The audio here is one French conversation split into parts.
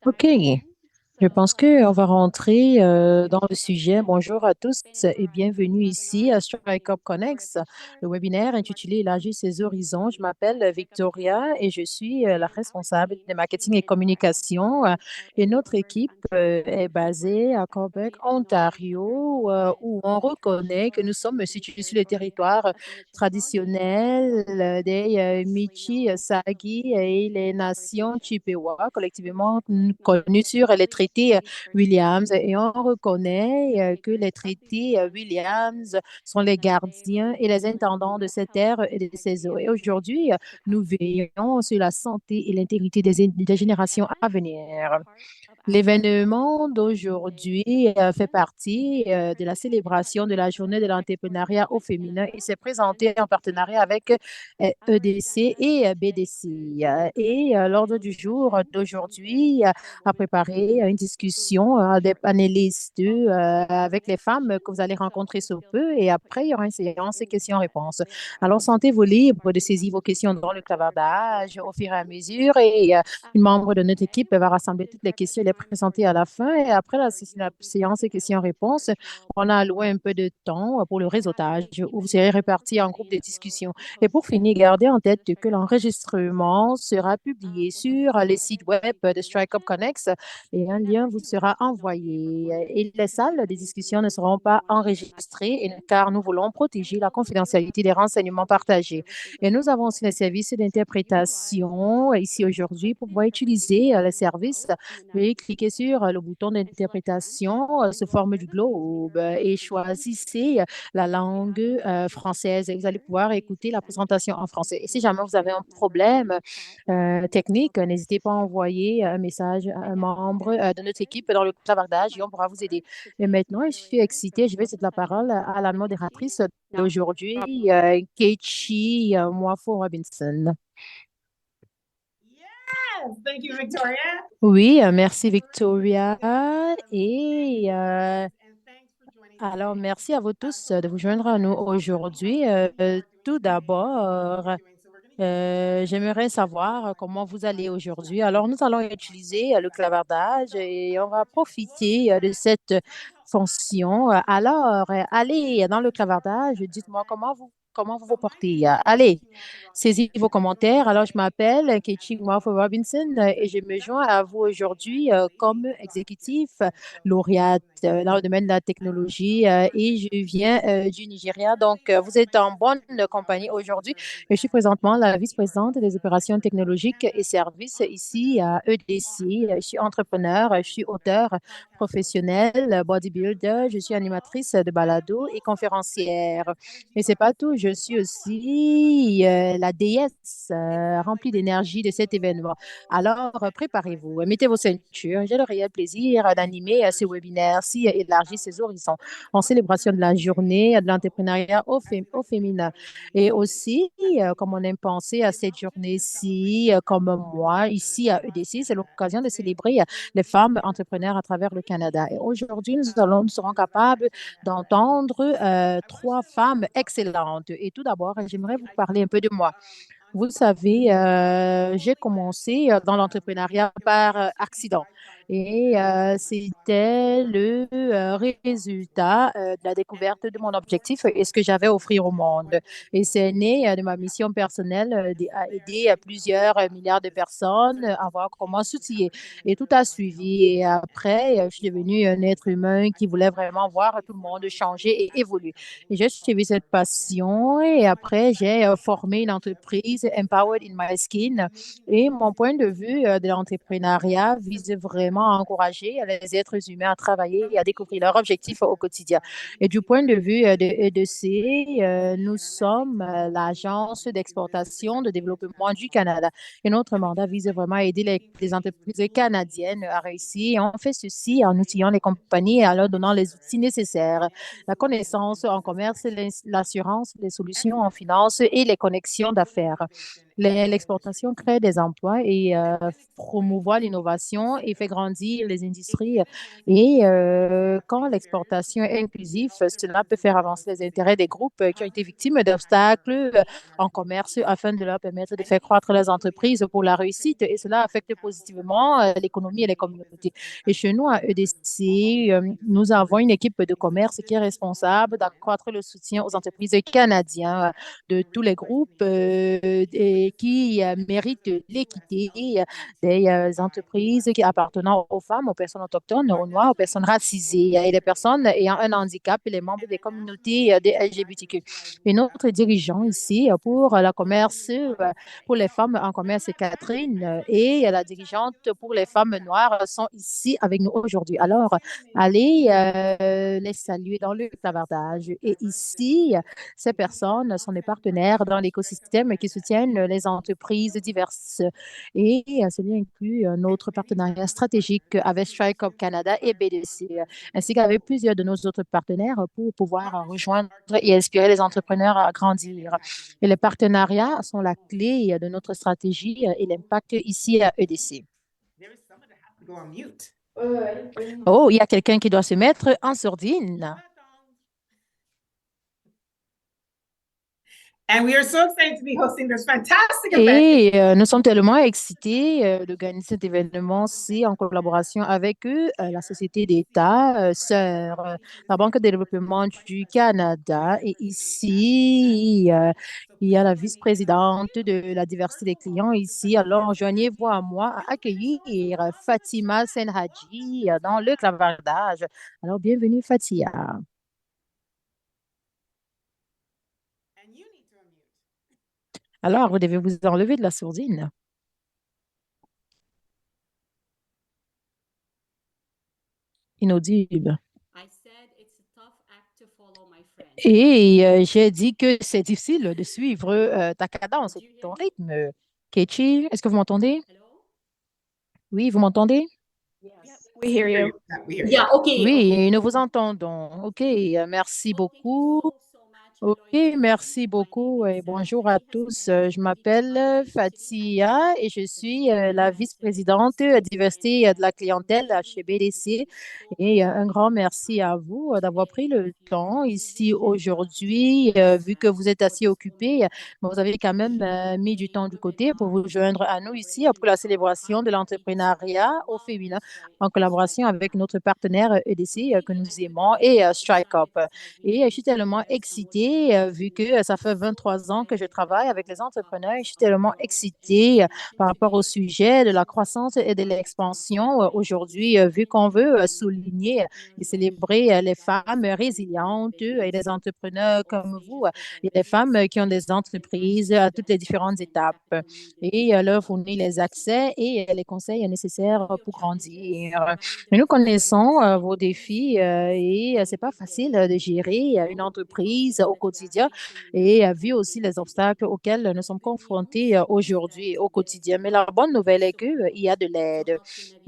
OK. Je pense qu'on va rentrer dans le sujet. Bonjour à tous et bienvenue ici à Strike Up Connect, le webinaire intitulé Élargir ses horizons. Je m'appelle Victoria et je suis la responsable de marketing et communication. Et notre équipe est basée à Québec, Ontario, où on reconnaît que nous sommes situés sur le territoire traditionnel des Michi, Sagi et les nations Chippewa, collectivement connues sur les traités Williams. Et on reconnaît que les traités Williams sont les gardiens et les intendants de cette terre et de ces eaux. Et aujourd'hui, nous veillons sur la santé et l'intégrité des générations à venir. L'événement d'aujourd'hui fait partie de la célébration de la journée de l'entrepreneuriat au féminin et s'est présenté en partenariat avec EDC et BDC. L'ordre du jour d'aujourd'hui a préparé une discussion des panélistes avec les femmes que vous allez rencontrer sous peu et après, il y aura une séance questions-réponses. Alors, sentez-vous libre de saisir vos questions dans le clavardage au fur et à mesure et une membre de notre équipe va rassembler toutes les questions et les présenter à la fin. Et après la séance et questions-réponses, on a alloué un peu de temps pour le réseautage où vous serez répartis en groupe de discussion. Et pour finir, gardez en tête que l'enregistrement sera publié sur les sites web de Strike Up Connect et un lien vous sera envoyé. Et les salles des discussions ne seront pas enregistrées car nous voulons protéger la confidentialité des renseignements partagés. Et nous avons aussi les services d'interprétation ici aujourd'hui pour pouvoir utiliser le service. Veuillez cliquer sur le bouton d'interprétation sous forme du globe et choisissez la langue française et vous allez pouvoir écouter la présentation en français. Et si jamais vous avez un problème technique, n'hésitez pas à envoyer un message à un membre de notre équipe dans le clavardage et on pourra vous aider. Et maintenant, je suis excitée, je vais céder la parole à la modératrice d'aujourd'hui, Kechi Mwafo Robinson. Thank you, Victoria. Oui, merci Victoria. Et alors, merci à vous tous de vous joindre à nous aujourd'hui. Tout d'abord, j'aimerais savoir comment vous allez aujourd'hui. Alors, nous allons utiliser le clavardage et on va profiter de cette fonction. Alors, allez dans le clavardage, dites-moi comment vous vous portez. Allez, saisis vos commentaires. Alors, je m'appelle Kechi Mwafo Robinson et je me joins à vous aujourd'hui comme exécutif lauréate dans le domaine de la technologie et je viens du Nigeria. Donc, vous êtes en bonne compagnie aujourd'hui. Je suis présentement la vice-présidente des opérations technologiques et services ici à EDC. Je suis entrepreneur, je suis auteur professionnel, bodybuilder, je suis animatrice de balado et conférencière. Mais c'est pas tout, je suis aussi la déesse remplie d'énergie de cet événement. Alors, préparez-vous, mettez vos ceintures. J'ai le réel plaisir d'animer ce webinaire si élargir ses horizons en célébration de la journée de l'entrepreneuriat au féminin. Et aussi, comme on aime penser à cette journée-ci, comme moi, ici à EDC, c'est l'occasion de célébrer les femmes entrepreneurs à travers le Canada. Et aujourd'hui, nous serons capables d'entendre trois femmes excellentes. Et tout d'abord, j'aimerais vous parler un peu de moi. Vous savez, j'ai commencé dans l'entrepreneuriat par accident et c'était le résultat de la découverte de mon objectif et ce que j'avais à offrir au monde. Et c'est né de ma mission personnelle à aider plusieurs milliards de personnes à voir comment s'outiller. Et tout a suivi. Et après, je suis devenue un être humain qui voulait vraiment voir tout le monde changer et évoluer. Et j'ai suivi cette passion et après, j'ai formé une entreprise Empowered in My Skin. Et mon point de vue de l'entrepreneuriat vise vraiment à encourager les êtres humains à travailler et à découvrir leurs objectifs au quotidien. Et du point de vue de EDC, nous sommes l'agence d'exportation de développement du Canada. Et notre mandat vise vraiment à aider les entreprises canadiennes à réussir. Et on fait ceci en outillant les compagnies et en leur donnant les outils nécessaires, la connaissance en commerce, l'assurance, les solutions en finance et les connexions d'affaires. L'exportation crée des emplois et promouvoit l'innovation et fait grandir les industries. Et quand l'exportation est inclusive, cela peut faire avancer les intérêts des groupes qui ont été victimes d'obstacles en commerce afin de leur permettre de faire croître leurs entreprises pour la réussite. Et cela affecte positivement l'économie et les communautés. Et chez nous, à EDC, nous avons une équipe de commerce qui est responsable d'accroître le soutien aux entreprises canadiennes de tous les groupes et qui méritent l'équité des entreprises qui appartenant aux femmes, aux personnes autochtones, aux Noirs, aux personnes racisées et les personnes ayant un handicap et les membres des communautés des LGBTQ. Et notre dirigeant ici pour la commerce, pour les femmes en commerce, Catherine, et la dirigeante pour les femmes noires sont ici avec nous aujourd'hui. Alors, allez les saluer dans le clavardage. Et ici, ces personnes sont des partenaires dans l'écosystème qui soutiennent les entreprises diverses. Et cela inclut notre partenariat stratégique avec Strike Up Canada et BDC, ainsi qu'avec plusieurs de nos autres partenaires pour pouvoir rejoindre et inspirer les entrepreneurs à grandir. Et les partenariats sont la clé de notre stratégie et l'impact ici à EDC. Oh, il y a quelqu'un qui doit se mettre en sourdine. And we are so excited to be hosting this fantastic event. Et nous sommes tellement excités d'organiser cet événement-ci en collaboration avec eux, la Société d'État, sœur, la Banque de développement du Canada. Et ici, il y a la vice-présidente de la diversité des clients ici. Alors, joignez-vous à moi à accueillir Fatima Senhaji dans le clavardage. Alors, bienvenue, Fatia. Alors, vous devez vous enlever de la sourdine. Inaudible. Et j'ai dit que c'est difficile de suivre ta cadence et ton rythme. Kechi, est-ce que vous m'entendez? Oui, vous m'entendez? We hear you. Yeah, okay. Oui, nous vous entendons. OK, merci beaucoup. OK, merci beaucoup et bonjour à tous. Je m'appelle Fatia et je suis la vice-présidente diversité de la clientèle chez BDC. Et un grand merci à vous d'avoir pris le temps ici aujourd'hui, vu que vous êtes assez occupés, mais vous avez quand même mis du temps du côté pour vous joindre à nous ici pour la célébration de l'entrepreneuriat au féminin en collaboration avec notre partenaire EDC que nous aimons et Strike Up. Et je suis tellement excitée vu que ça fait 23 ans que je travaille avec les entrepreneurs. Je suis tellement excitée par rapport au sujet de la croissance et de l'expansion aujourd'hui, vu qu'on veut souligner et célébrer les femmes résilientes et les entrepreneurs comme vous et les femmes qui ont des entreprises à toutes les différentes étapes et leur fournir les accès et les conseils nécessaires pour grandir. Mais nous connaissons vos défis et c'est pas facile de gérer une entreprise au quotidien et vu aussi les obstacles auxquels nous sommes confrontés aujourd'hui au quotidien. Mais la bonne nouvelle est qu'il y a de l'aide.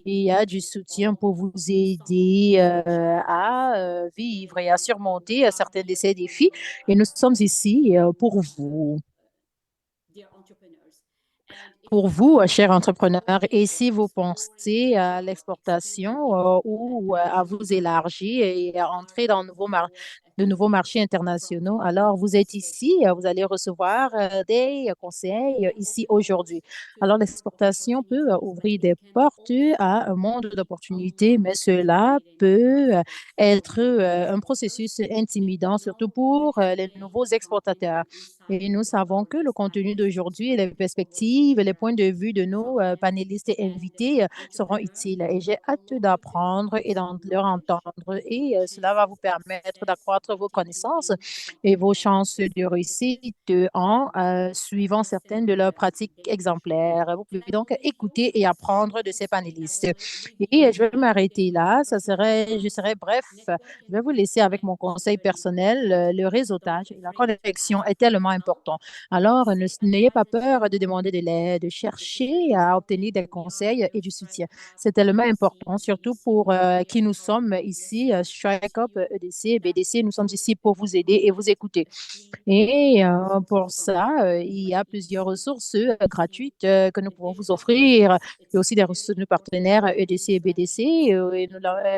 Il y a du soutien pour vous aider à vivre et à surmonter certains de ces défis. Et nous sommes ici pour vous. Pour vous, chers entrepreneurs, et si vous pensez à l'exportation ou à vous élargir et à entrer dans de nouveaux marchés internationaux, alors vous êtes ici, vous allez recevoir des conseils ici aujourd'hui. Alors, l'exportation peut ouvrir des portes à un monde d'opportunités, mais cela peut être un processus intimidant, surtout pour les nouveaux exportateurs. Et nous savons que le contenu d'aujourd'hui et les perspectives, les points de vue de nos panélistes et invités seront utiles. Et j'ai hâte d'apprendre et de leur entendre. Et cela va vous permettre d'accroître vos connaissances et vos chances de réussite en suivant certaines de leurs pratiques exemplaires. Vous pouvez donc écouter et apprendre de ces panélistes. Et je vais m'arrêter là. Je serai bref. Je vais vous laisser avec mon conseil personnel. Le réseautage et la connexion est tellement important. Alors, n'ayez pas peur de demander de l'aide, chercher à obtenir des conseils et du soutien. C'est tellement important, surtout pour qui nous sommes ici, Strike Up, EDC, BDC, nous sommes ici pour vous aider et vous écouter. Et pour ça, il y a plusieurs ressources gratuites que nous pouvons vous offrir. Il y a aussi des ressources de nos partenaires EDC et BDC. Et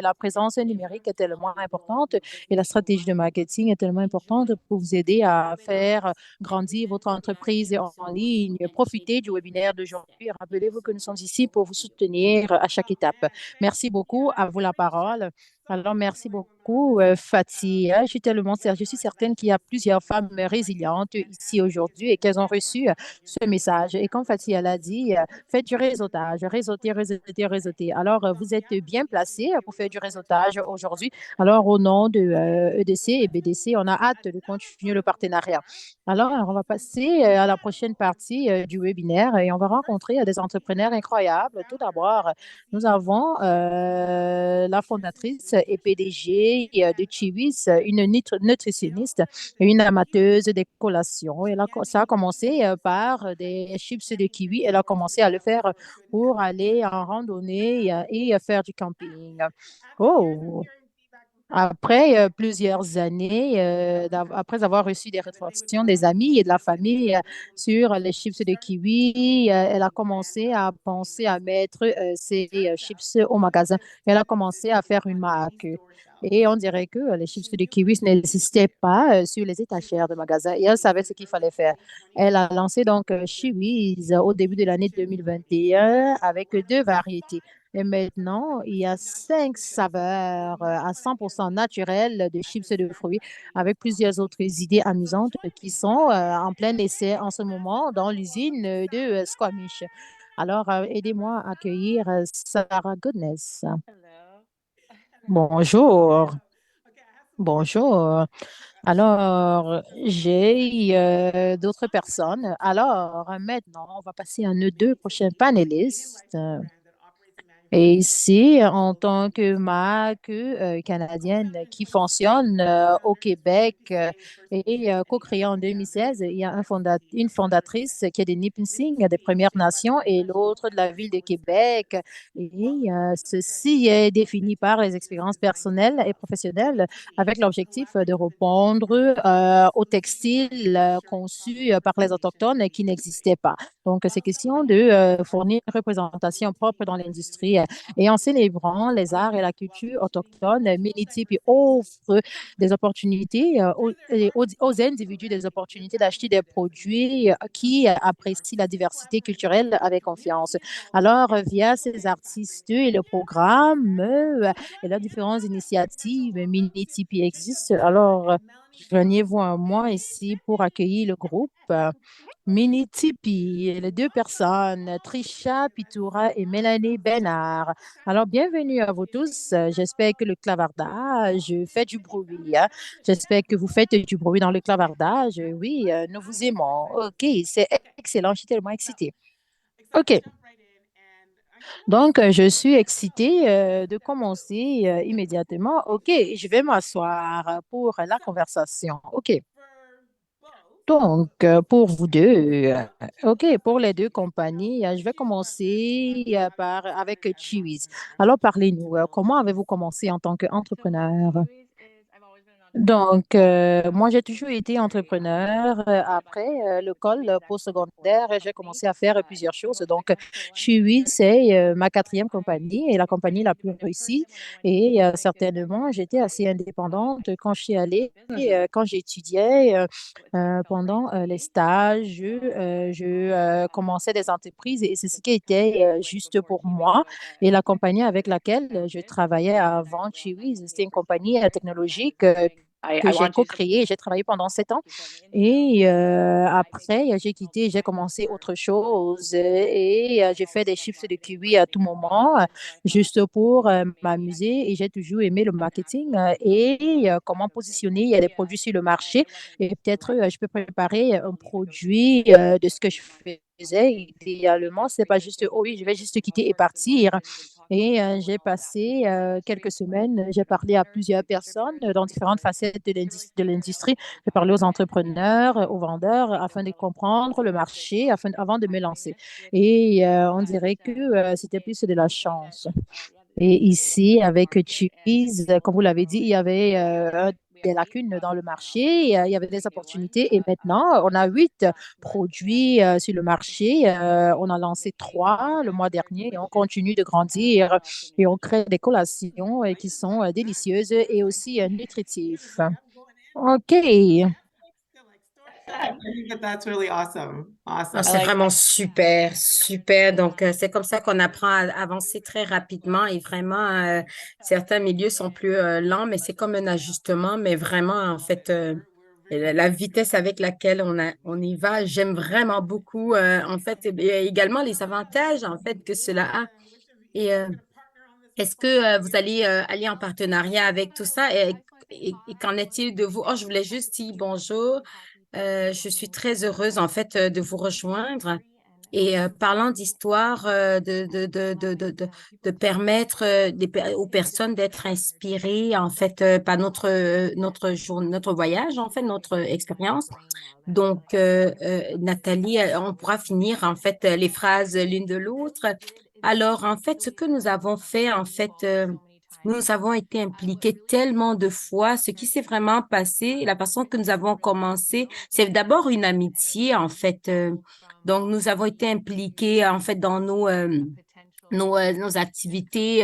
la présence numérique est tellement importante et la stratégie de marketing est tellement importante pour vous aider à faire grandir votre entreprise en ligne. Profitez du webinaire d'aujourd'hui. Rappelez-vous que nous sommes ici pour vous soutenir à chaque étape. Merci beaucoup. À vous la parole. Alors, merci beaucoup, Fatih. Je suis certaine qu'il y a plusieurs femmes résilientes ici aujourd'hui et qu'elles ont reçu ce message. Et comme Fatih l'a dit, faites du réseautage, réseautez, réseautez, réseautez. Alors, vous êtes bien placés pour faire du réseautage aujourd'hui. Alors, au nom de EDC et BDC, on a hâte de continuer le partenariat. Alors, on va passer à la prochaine partie du webinaire et on va rencontrer des entrepreneurs incroyables. Tout d'abord, nous avons la fondatrice et PDG de Chiwis, une nutritionniste, une amateuse des collations. Ça a commencé par des chips de kiwi. Elle a commencé à le faire pour aller en randonnée et faire du camping. Oh! Après plusieurs années, après avoir reçu des rétroactions des amis et de la famille sur les chips de kiwi, elle a commencé à penser à mettre ces chips au magasin. Elle a commencé à faire une marque. Et on dirait que les chips de kiwi n'existaient pas sur les étagères de magasins. Et elle savait ce qu'il fallait faire. Elle a lancé donc Chewies au début de l'année 2021 avec deux variétés. Et maintenant, il y a 5 saveurs à 100% naturelles de chips de fruits avec plusieurs autres idées amusantes qui sont en plein essai en ce moment dans l'usine de Squamish. Alors, aidez-moi à accueillir Sarah Goodness. Bonjour. Bonjour. Alors, j'ai d'autres personnes. Alors, maintenant, on va passer à nos deux prochains panélistes. Et ici, en tant que marque canadienne qui fonctionne au Québec et co-créée en 2016, il y a une fondatrice qui est de Nipissing, des Premières Nations, et l'autre de la ville de Québec. Et ceci est défini par les expériences personnelles et professionnelles avec l'objectif de répondre aux textiles conçus par les Autochtones qui n'existaient pas. Donc, c'est question de fournir une représentation propre dans l'industrie. Et en célébrant les arts et la culture autochtone, Minitip offre des opportunités aux individus, des opportunités d'acheter des produits qui apprécient la diversité culturelle avec confiance. Alors, via ces artistes et le programme et leurs différentes initiatives, Minitipi existe. Alors, joignez-vous à moi ici pour accueillir le groupe. Mini Tipeee, les deux personnes, Trisha Pitoura et Mélanie Bénard. Alors, bienvenue à vous tous. J'espère que le clavardage fait du bruit, hein. J'espère que vous faites du bruit dans le clavardage. Oui, nous vous aimons. OK, c'est excellent. Je suis tellement excitée. OK. Donc, je suis excitée de commencer immédiatement. OK, je vais m'asseoir pour la conversation. OK. Donc, pour vous deux, OK, pour les deux compagnies, je vais commencer avec Chewies. Alors, parlez-nous, comment avez-vous commencé en tant qu'entrepreneur? Donc, moi, j'ai toujours été entrepreneur. Après l'école postsecondaire, j'ai commencé à faire plusieurs choses. Donc, Chewy, c'est ma quatrième compagnie et la compagnie la plus réussie. Et certainement, j'étais assez indépendante quand je suis allée, quand j'étudiais pendant les stages, je commençais des entreprises et c'est ce qui était juste pour moi. Et la compagnie avec laquelle je travaillais avant Chewy, c'était une compagnie technologique que j'ai co-créé. J'ai travaillé pendant 7 ans. Et après, j'ai quitté, j'ai commencé autre chose et j'ai fait des chiffres de kiwi à tout moment, juste pour m'amuser. Et j'ai toujours aimé le marketing et comment positionner les produits sur le marché. Et peut-être, je peux préparer un produit de ce que je faisais. Idéalement, c'est pas juste, oh oui, je vais juste quitter et partir. Et j'ai passé quelques semaines, j'ai parlé à plusieurs personnes dans différentes facettes de l'industrie. J'ai parlé aux entrepreneurs, aux vendeurs, afin de comprendre le marché, avant de me lancer. Et on dirait que c'était plus de la chance. Et ici, avec Cheese, comme vous l'avez dit, il y avait des lacunes dans le marché, il y avait des opportunités et maintenant, on a 8 produits sur le marché. On a lancé 3 le mois dernier et on continue de grandir et on crée des collations qui sont délicieuses et aussi nutritives. OK. I think that that's really awesome. Awesome. Ah, c'est vraiment super, super. Donc, c'est comme ça qu'on apprend à avancer très rapidement et vraiment, certains milieux sont plus lents, mais c'est comme un ajustement, mais vraiment, en fait, la vitesse avec laquelle on y va, j'aime vraiment beaucoup, en fait, et également les avantages, en fait, que cela a. Et est-ce que vous allez aller en partenariat avec tout ça? Et qu'en est-il de vous? Oh, je voulais juste dire bonjour. Je suis très heureuse, en fait, de vous rejoindre. Et parlant d'histoire, de permettre aux personnes d'être inspirées, en fait, par notre voyage, en fait, notre expérience. Donc, Nathalie, on pourra finir, en fait, les phrases l'une de l'autre. Alors, en fait, ce que nous avons fait, en fait, nous avons été impliqués tellement de fois. Ce qui s'est vraiment passé, la façon que nous avons commencé, c'est d'abord une amitié, en fait. Donc, nous avons été impliqués, en fait, dans nos activités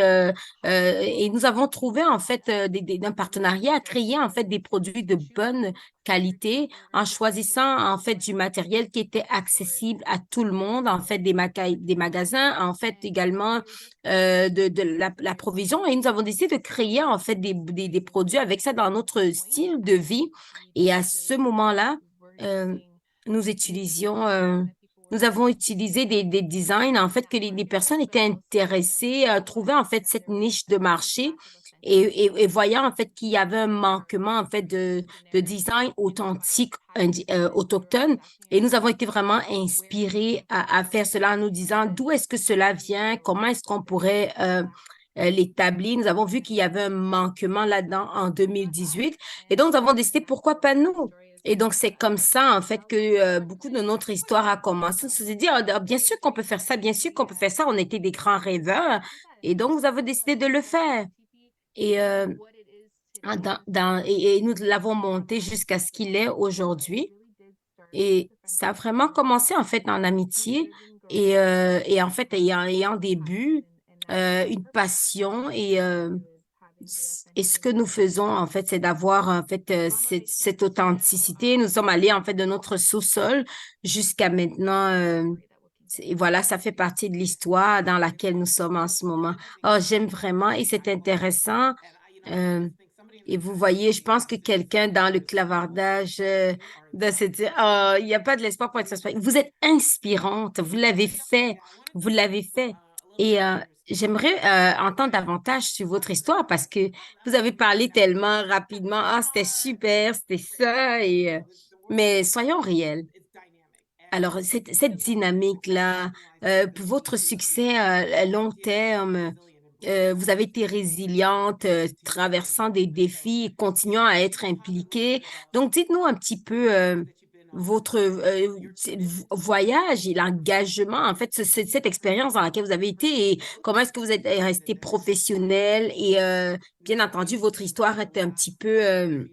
et nous avons trouvé, en fait, un partenariat à créer, en fait, des produits de bonne qualité en choisissant, en fait, du matériel qui était accessible à tout le monde, en fait, des magasins, en fait, également de la provision. Et nous avons décidé de créer, en fait, des produits avec ça dans notre style de vie. Et à ce moment-là, euh, nous utilisions nous avons utilisé des designs, en fait, que les personnes étaient intéressées, trouvaient, en fait, cette niche de marché et voyant, en fait, qu'il y avait un manquement, en fait, de design authentique, autochtone. Et nous avons été vraiment inspirés à faire cela en nous disant d'où est-ce que cela vient, comment est-ce qu'on pourrait l'établir. Nous avons vu qu'il y avait un manquement là-dedans en 2018. Et donc, nous avons décidé, pourquoi pas nous? Et donc, c'est comme ça, en fait, que beaucoup de notre histoire a commencé. On s'est dit, ah, bien sûr qu'on peut faire ça, bien sûr qu'on peut faire ça. On était des grands rêveurs. Et donc, nous avons décidé de le faire. Et, et nous l'avons monté jusqu'à ce qu'il est aujourd'hui. Et ça a vraiment commencé, en fait, en amitié et en fait, ayant des buts, une passion et ce que nous faisons, en fait, c'est d'avoir, en fait, cette authenticité. Nous sommes allés, en fait, de notre sous-sol jusqu'à maintenant. Et voilà, ça fait partie de l'histoire dans laquelle nous sommes en ce moment. Oh, j'aime vraiment et c'est intéressant. Euh, et vous voyez, je pense que quelqu'un dans le clavardage de se dire, oh, il n'y a pas de l'espoir pour être inspirant. Vous êtes inspirante, vous l'avez fait, vous l'avez fait. Et j'aimerais entendre davantage sur votre histoire parce que vous avez parlé tellement rapidement. Ah, c'était super, c'était ça. Mais soyons réels. Alors, cette dynamique-là, pour votre succès à long terme, vous avez été résiliente, traversant des défis, continuant à être impliquée. Donc, dites-nous un petit peu votre voyage et l'engagement, en fait, cette expérience dans laquelle vous avez été et comment est-ce que vous êtes resté professionnel et bien entendu, votre histoire est un petit peu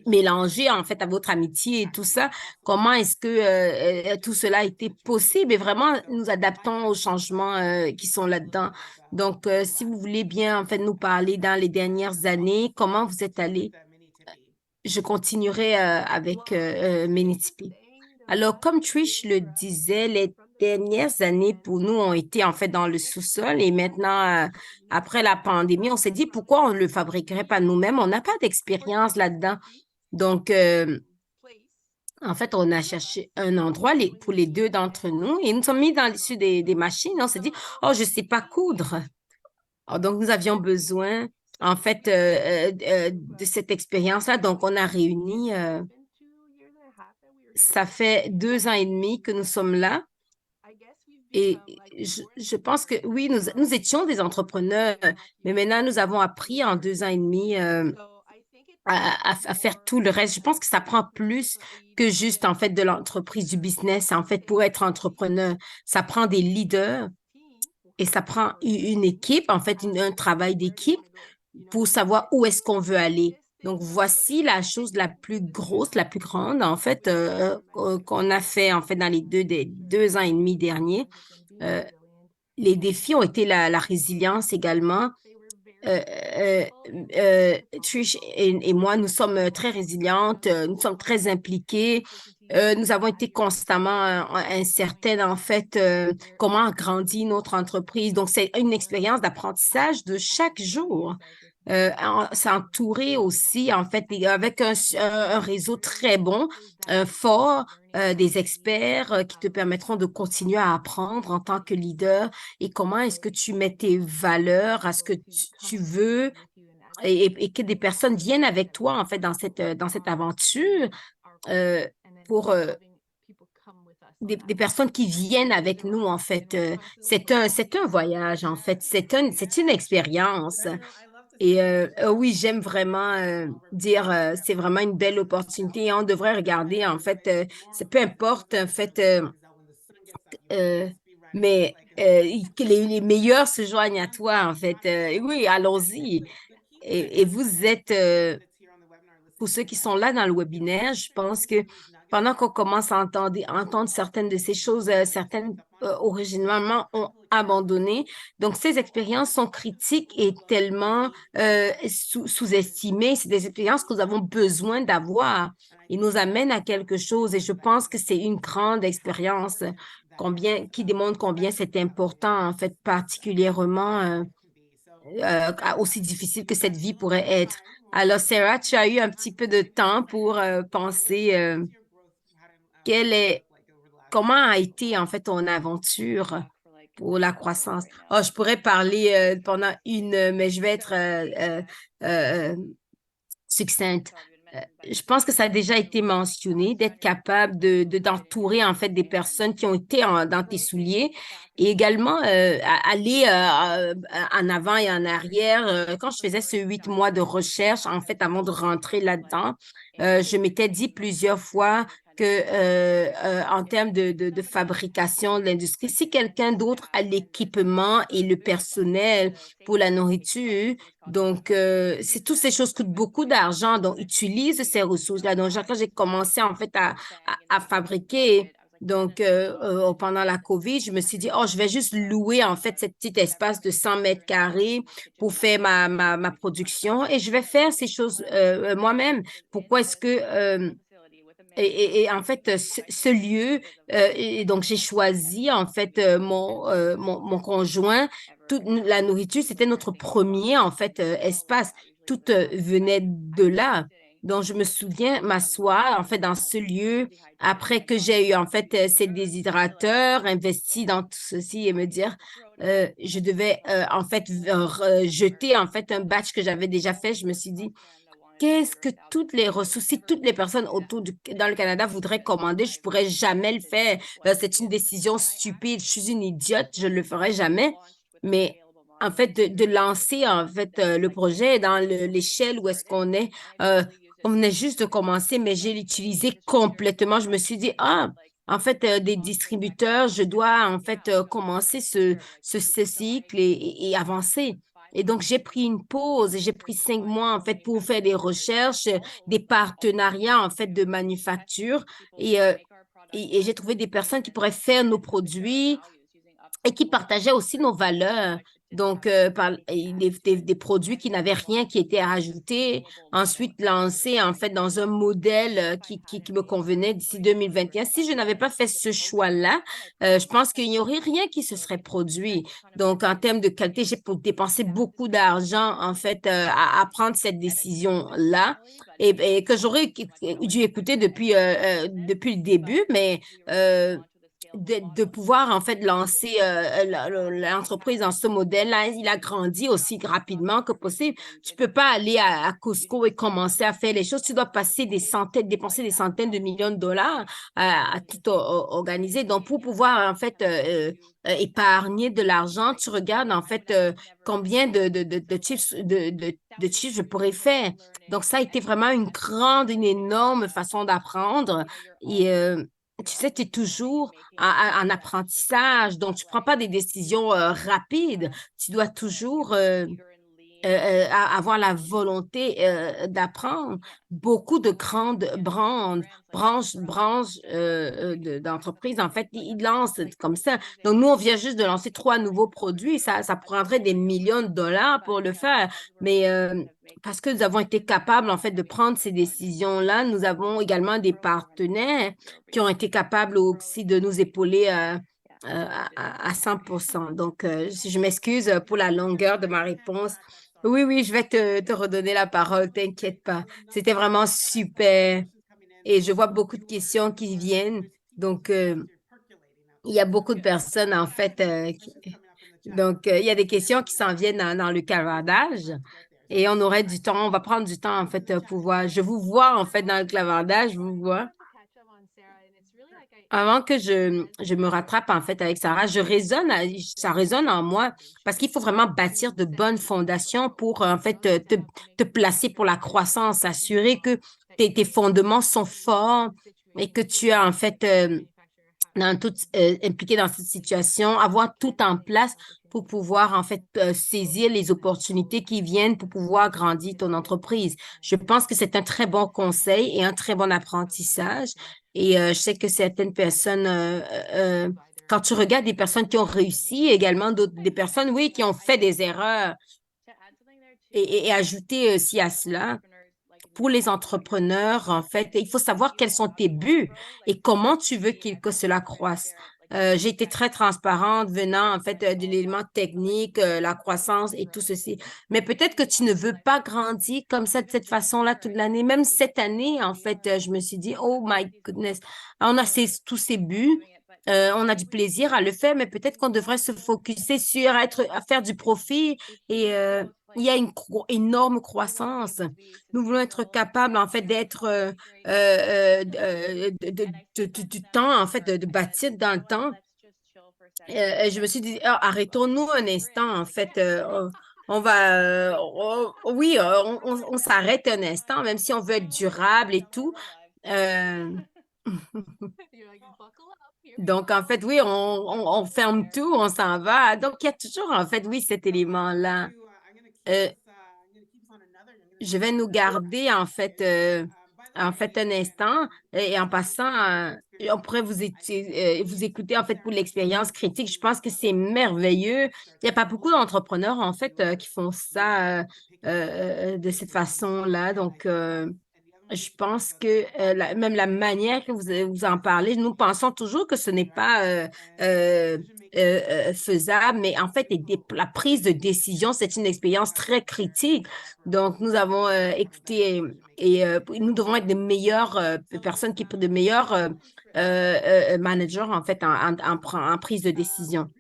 mélangée en fait à votre amitié et tout ça. Comment est-ce que tout cela a été possible et vraiment nous adaptons aux changements qui sont là-dedans. Donc, si vous voulez bien en fait nous parler dans les dernières années, comment vous êtes allé? Je continuerai avec Menitipi. Alors, comme Trish le disait, les dernières années pour nous ont été en fait dans le sous-sol et maintenant, après la pandémie, on s'est dit pourquoi on ne le fabriquerait pas nous-mêmes? On n'a pas d'expérience là-dedans. Donc, en fait, on a cherché un endroit pour les deux d'entre nous et nous sommes mis dans l'issue des machines. On s'est dit, oh, je ne sais pas coudre. Alors, donc, nous avions besoin, en fait, de cette expérience-là. Donc, on a réuni, ça fait 2 ans et demi que nous sommes là. Et je pense que oui, nous étions des entrepreneurs, mais maintenant, nous avons appris en 2 ans et demi à faire tout le reste. Je pense que ça prend plus que juste, en fait, de l'entreprise, du business. En fait, pour être entrepreneur, ça prend des leaders et ça prend une équipe, en fait, un travail d'équipe pour savoir où est-ce qu'on veut aller. Donc, voici la chose la plus grosse, la plus grande, en fait, qu'on a fait, en fait, dans les 2 ans et demi derniers. Euh, les défis ont été la résilience également. Euh, euh, Trish et moi, nous sommes très résilientes, nous sommes très impliquées. Nous avons été constamment incertaines, en fait, comment a grandi notre entreprise. Donc, c'est une expérience d'apprentissage de chaque jour. S'entourer aussi, en fait, avec un réseau très bon, fort, des experts qui te permettront de continuer à apprendre en tant que leader et comment est-ce que tu mets tes valeurs à ce que tu veux et que des personnes viennent avec toi, en fait, dans cette aventure pour des personnes qui viennent avec nous, en fait. C'est un voyage, en fait. C'est une expérience. Et oui, j'aime vraiment dire, c'est vraiment une belle opportunité et on devrait regarder, en fait, peu importe, en fait, euh, mais que les meilleurs se joignent à toi, en fait. Oui, allons-y. Et vous êtes, pour ceux qui sont là dans le webinaire, je pense que pendant qu'on commence à entendre certaines de ces choses, certaines originalement ont abandonné. Donc, ces expériences sont critiques et tellement sous-estimées. C'est des expériences que nous avons besoin d'avoir. Ils nous amènent à quelque chose et je pense que c'est une grande expérience qui démontre combien c'est important, en fait, particulièrement aussi difficile que cette vie pourrait être. Alors, Sarah, tu as eu un petit peu de temps pour penser quelle est, comment a été en fait ton aventure pour la croissance? Oh, je pourrais parler pendant mais je vais être euh, succincte. Je pense que ça a déjà été mentionné, d'être capable d'entourer en fait des personnes qui ont été dans tes souliers et également aller en avant et en arrière. Quand je faisais ce 8 mois de recherche, en fait, avant de rentrer là-dedans, je m'étais dit plusieurs fois que en termes de fabrication de l'industrie, si quelqu'un d'autre a l'équipement et le personnel pour la nourriture, donc, c'est toutes ces choses coûtent beaucoup d'argent. Donc, utilise ces ressources-là. Donc, quand j'ai commencé en fait à fabriquer, donc pendant la COVID, je me suis dit, oh, je vais juste louer en fait cet petit espace de 100 mètres carrés pour faire ma production et je vais faire ces choses moi-même. Pourquoi est-ce que et en fait, ce lieu, et donc j'ai choisi en fait mon conjoint. Toute la nourriture, c'était notre premier en fait espace. Tout venait de là. Donc, je me souviens m'asseoir en fait dans ce lieu après que j'ai eu en fait ces déshydrateurs, investi dans tout ceci et me dire, je devais en fait jeter en fait un batch que j'avais déjà fait. Je me suis dit, qu'est-ce que toutes les ressources, si toutes les personnes dans le Canada voudraient commander, je pourrais jamais le faire. C'est une décision stupide. Je suis une idiote, je ne le ferai jamais. Mais en fait, de lancer en fait le projet dans l'échelle où est-ce qu'on est, on venait juste de commencer, mais j'ai l'utilisé complètement. Je me suis dit, ah, en fait, des distributeurs, je dois en fait commencer ce cycle et avancer. Et donc, j'ai pris une pause et j'ai pris 5 mois, en fait, pour faire des recherches, des partenariats, en fait, de manufacture. Et, euh, et j'ai trouvé des personnes qui pourraient faire nos produits et qui partageaient aussi nos valeurs. Donc, des produits qui n'avaient rien qui était ajouté, ensuite lancés en fait dans un modèle qui me convenait d'ici 2021. Si je n'avais pas fait ce choix-là, je pense qu'il n'y aurait rien qui se serait produit. Donc, en termes de qualité, j'ai dépensé beaucoup d'argent en fait à prendre cette décision-là et que j'aurais dû écouter depuis le début, mais de pouvoir en fait lancer l'entreprise dans ce modèle-là. Il a grandi aussi rapidement que possible. Tu peux pas aller à Costco et commencer à faire les choses. Tu dois dépenser des centaines de millions de dollars à tout organiser. Donc, pour pouvoir en fait épargner de l'argent, tu regardes en fait combien de chiffres je pourrais faire. Donc, ça a été vraiment une énorme façon d'apprendre. Et tu sais, tu es toujours en apprentissage, donc tu ne prends pas des décisions rapides. Tu dois toujours avoir la volonté d'apprendre. Beaucoup de grandes branches d'entreprises, en fait, ils lancent comme ça. Donc, nous, on vient juste de lancer 3 nouveaux produits. Ça prendrait des millions de dollars pour le faire. Mais parce que nous avons été capables, en fait, de prendre ces décisions-là, nous avons également des partenaires qui ont été capables aussi de nous épauler à 100%. Donc, je m'excuse pour la longueur de ma réponse. Oui, oui, je vais te redonner la parole, t'inquiète pas. C'était vraiment super. Et je vois beaucoup de questions qui viennent. Donc, il y a beaucoup de personnes, en fait, donc, il y a des questions qui s'en viennent dans le clavardage. Et on aurait du temps, on va prendre du temps, en fait, pour voir. Je vous vois, en fait, dans le clavardage, je vous vois. Avant que je me rattrape, en fait, avec Sarah, ça résonne en moi parce qu'il faut vraiment bâtir de bonnes fondations pour, en fait, te placer pour la croissance, assurer que tes fondements sont forts et que tu as, en fait, impliqué dans cette situation, avoir tout en place pour pouvoir, en fait, saisir les opportunités qui viennent pour pouvoir grandir ton entreprise. Je pense que c'est un très bon conseil et un très bon apprentissage. Et je sais que certaines personnes, quand tu regardes des personnes qui ont réussi, également des personnes, oui, qui ont fait des erreurs et ajouter aussi à cela, pour les entrepreneurs, en fait, il faut savoir quels sont tes buts et comment tu veux que cela croisse. J'ai été très transparente venant, en fait, de l'élément technique, la croissance et tout ceci. Mais peut-être que tu ne veux pas grandir comme ça, de cette façon-là, toute l'année. Même cette année, en fait, je me suis dit, oh my goodness, on a tous ces buts. On a du plaisir à le faire, mais peut-être qu'on devrait se focuser sur à faire du profit et il y a une énorme croissance. Nous voulons être capables, en fait, d'être du temps, en fait, de bâtir dans le temps. Je me suis dit, ah, arrêtons-nous un instant, en fait. On va, oui, on s'arrête un instant, même si on veut être durable et tout. Euh, donc, en fait, oui, on ferme tout, on s'en va. Donc, il y a toujours, en fait, oui, cet élément-là. Euh, je vais nous garder en fait un instant et en passant, on pourrait vous écouter en fait pour l'expérience critique. Je pense que c'est merveilleux. Il n'y a pas beaucoup d'entrepreneurs en fait qui font ça de cette façon-là. Donc, je pense que même la manière que vous en parlez, nous pensons toujours que ce n'est pas euh, faisable, mais en fait, la prise de décision, c'est une expérience très critique. Donc, nous avons écouté et nous devons être de meilleures personnes, de meilleurs managers, en fait, en prise de décision.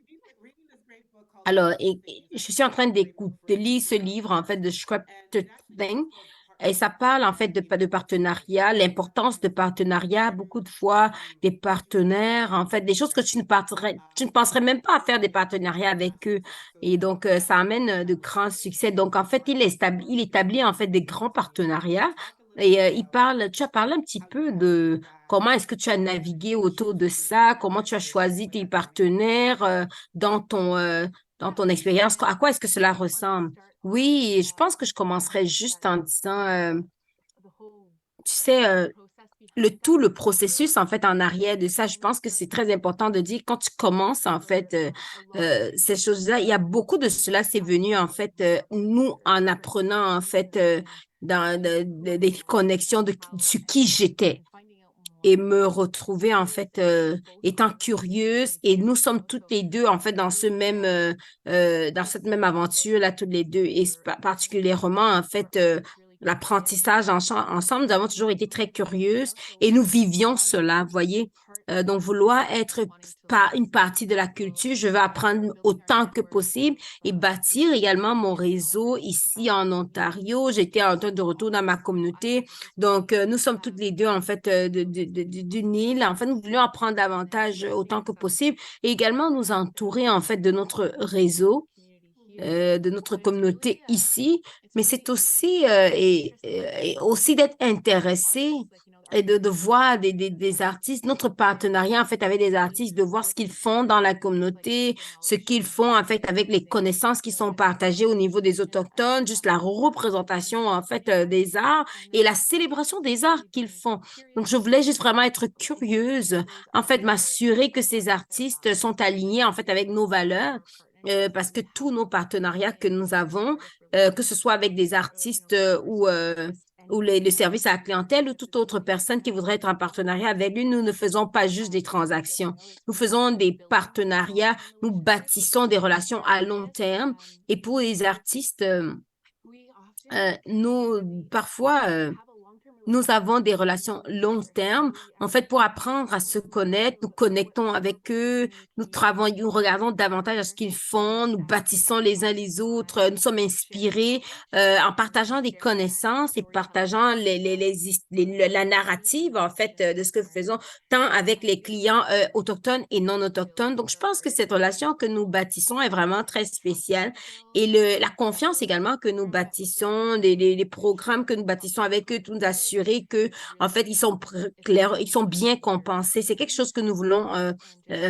Alors, je suis en train de lire ce livre, en fait, de Structured Thing. Et ça parle en fait de partenariat, l'importance de partenariat, beaucoup de fois des partenaires, en fait, des choses que tu ne penserais même pas à faire des partenariats avec eux. Et donc, ça amène de grands succès. Donc, en fait, il établit en fait des grands partenariats. Et tu as parlé un petit peu de comment est-ce que tu as navigué autour de ça, comment tu as choisi tes partenaires dans ton expérience, à quoi est-ce que cela ressemble? Oui, je pense que je commencerai juste en disant, tu sais, le processus, en fait, en arrière de ça, je pense que c'est très important de dire quand tu commences, en fait, ces choses-là, il y a beaucoup de cela, c'est venu, en fait, nous, en apprenant, en fait, des connexions sur qui j'étais et me retrouver en fait étant curieuse et nous sommes toutes les deux en fait dans cette même aventure là toutes les deux et particulièrement en fait l'apprentissage ensemble nous avons toujours été très curieuses et nous vivions cela vous voyez. Donc vouloir être une partie de la culture, je veux apprendre autant que possible et bâtir également mon réseau ici en Ontario. J'étais en train de retour dans ma communauté donc, nous sommes toutes les deux, en fait, d'une île. En fait, nous voulons apprendre davantage autant que possible et également nous entourer, en fait, de notre réseau, de notre communauté ici. Mais c'est aussi, et aussi d'être intéressé et de voir des artistes, notre partenariat en fait avec des artistes, de voir ce qu'ils font dans la communauté, ce qu'ils font en fait avec les connaissances qui sont partagées au niveau des autochtones, juste la représentation en fait des arts et la célébration des arts qu'ils font. Donc, je voulais juste vraiment être curieuse, en fait, m'assurer que ces artistes sont alignés en fait avec nos valeurs. Parce que tous nos partenariats que nous avons, que ce soit avec des artistes ou les services à la clientèle ou toute autre personne qui voudrait être en partenariat avec lui, nous ne faisons pas juste des transactions. Nous faisons des partenariats, nous bâtissons des relations à long terme. Et pour les artistes, parfois, nous avons des relations long terme. En fait, pour apprendre à se connaître, nous connectons avec eux, nous travaillons, nous regardons davantage à ce qu'ils font, nous bâtissons les uns les autres, nous sommes inspirés en partageant des connaissances et partageant la narrative, en fait, de ce que nous faisons, tant avec les clients autochtones et non autochtones. Donc, je pense que cette relation que nous bâtissons est vraiment très spéciale et la confiance également que nous bâtissons, les programmes que nous bâtissons avec eux, nous assurer que, en fait, ils sont clairs, ils sont bien compensés. C'est quelque chose que nous voulons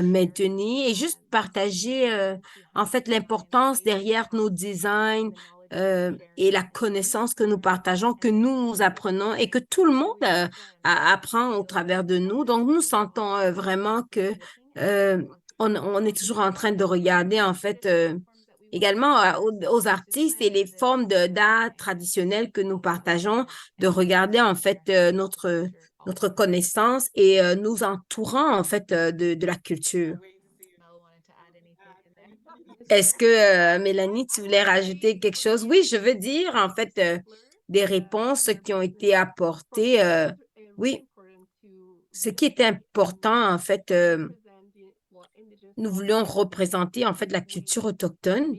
maintenir et juste partager, en fait, l'importance derrière nos designs et la connaissance que nous partageons, que nous apprenons et que tout le monde apprend au travers de nous. Donc, nous sentons vraiment que on est toujours en train de regarder, en fait, également aux artistes et les formes d'art traditionnelles que nous partageons, de regarder en fait notre connaissance et nous entourant en fait de la culture. Est-ce que, Mélanie, tu voulais rajouter quelque chose? Oui, je veux dire en fait des réponses qui ont été apportées. Oui, ce qui était important en fait, nous voulions représenter en fait la culture autochtone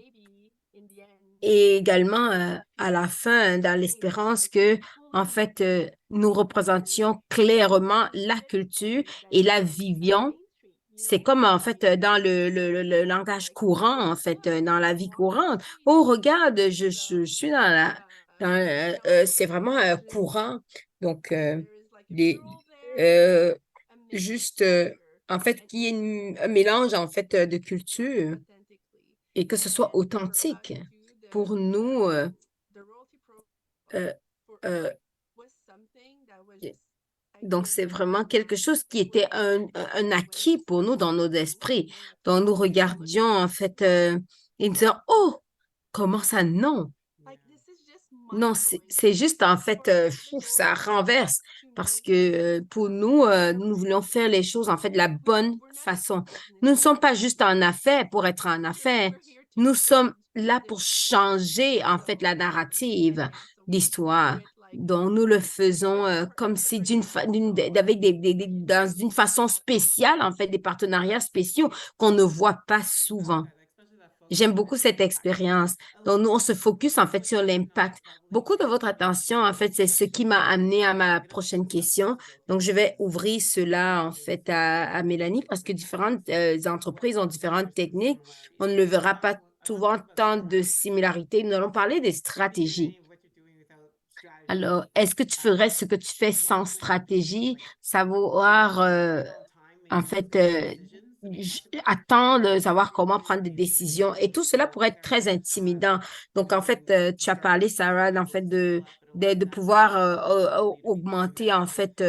et également à la fin, dans l'espérance que, en fait, nous représentions clairement la culture et la vivions. C'est comme, en fait, dans le langage courant, en fait, dans la vie courante. Oh, regarde, je suis c'est vraiment courant. Donc, les, euh, juste, en fait, qu'il y ait un mélange, en fait, de culture et que ce soit authentique. Pour nous, euh, euh, donc c'est vraiment quelque chose qui était un acquis pour nous dans nos esprits. Donc nous regardions en fait et nous disions, oh, comment ça, non? Non, c'est juste en fait, ça renverse parce que pour nous, nous voulons faire les choses en fait de la bonne façon. Nous ne sommes pas juste en affaires pour être en affaires. Nous sommes là pour changer en fait la narrative d'histoire. Donc, nous le faisons comme si avec dans une façon spéciale, en fait, des partenariats spéciaux qu'on ne voit pas souvent. J'aime beaucoup cette expérience. Donc, nous, on se focus en fait sur l'impact. Beaucoup de votre attention, en fait, c'est ce qui m'a amené à ma prochaine question. Donc, je vais ouvrir cela, en fait, à Mélanie parce que différentes entreprises ont différentes techniques. On ne le verra pas souvent tant de similarités. Nous allons parler des stratégies. Alors, est-ce que tu ferais ce que tu fais sans stratégie, savoir, en fait, attendre, savoir comment prendre des décisions et tout cela pourrait être très intimidant. Donc, en fait, tu as parlé, Sarah, en fait, de pouvoir augmenter, en fait,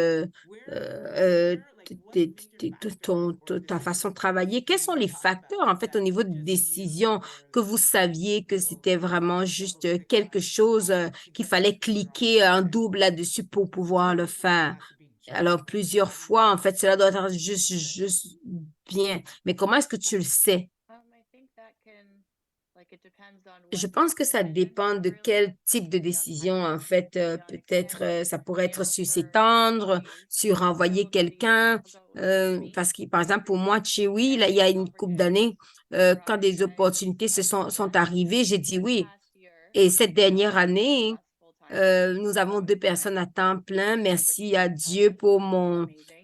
ta façon de travailler. Quels sont les facteurs, en fait, au niveau de décision que vous saviez que c'était vraiment juste quelque chose qu'il fallait cliquer en double là-dessus pour pouvoir le faire? Alors, plusieurs fois, en fait, cela doit être juste bien. Mais comment est-ce que tu le sais? Je pense que ça dépend de quel type de décision, en fait. Peut-être, ça pourrait être sur s'étendre, sur envoyer quelqu'un. Parce que, par exemple, pour moi, Chewy, là, il y a une couple d'années, quand des opportunités sont arrivées, j'ai dit oui. Et cette dernière année, nous avons 2 personnes à temps plein. Merci à Dieu pour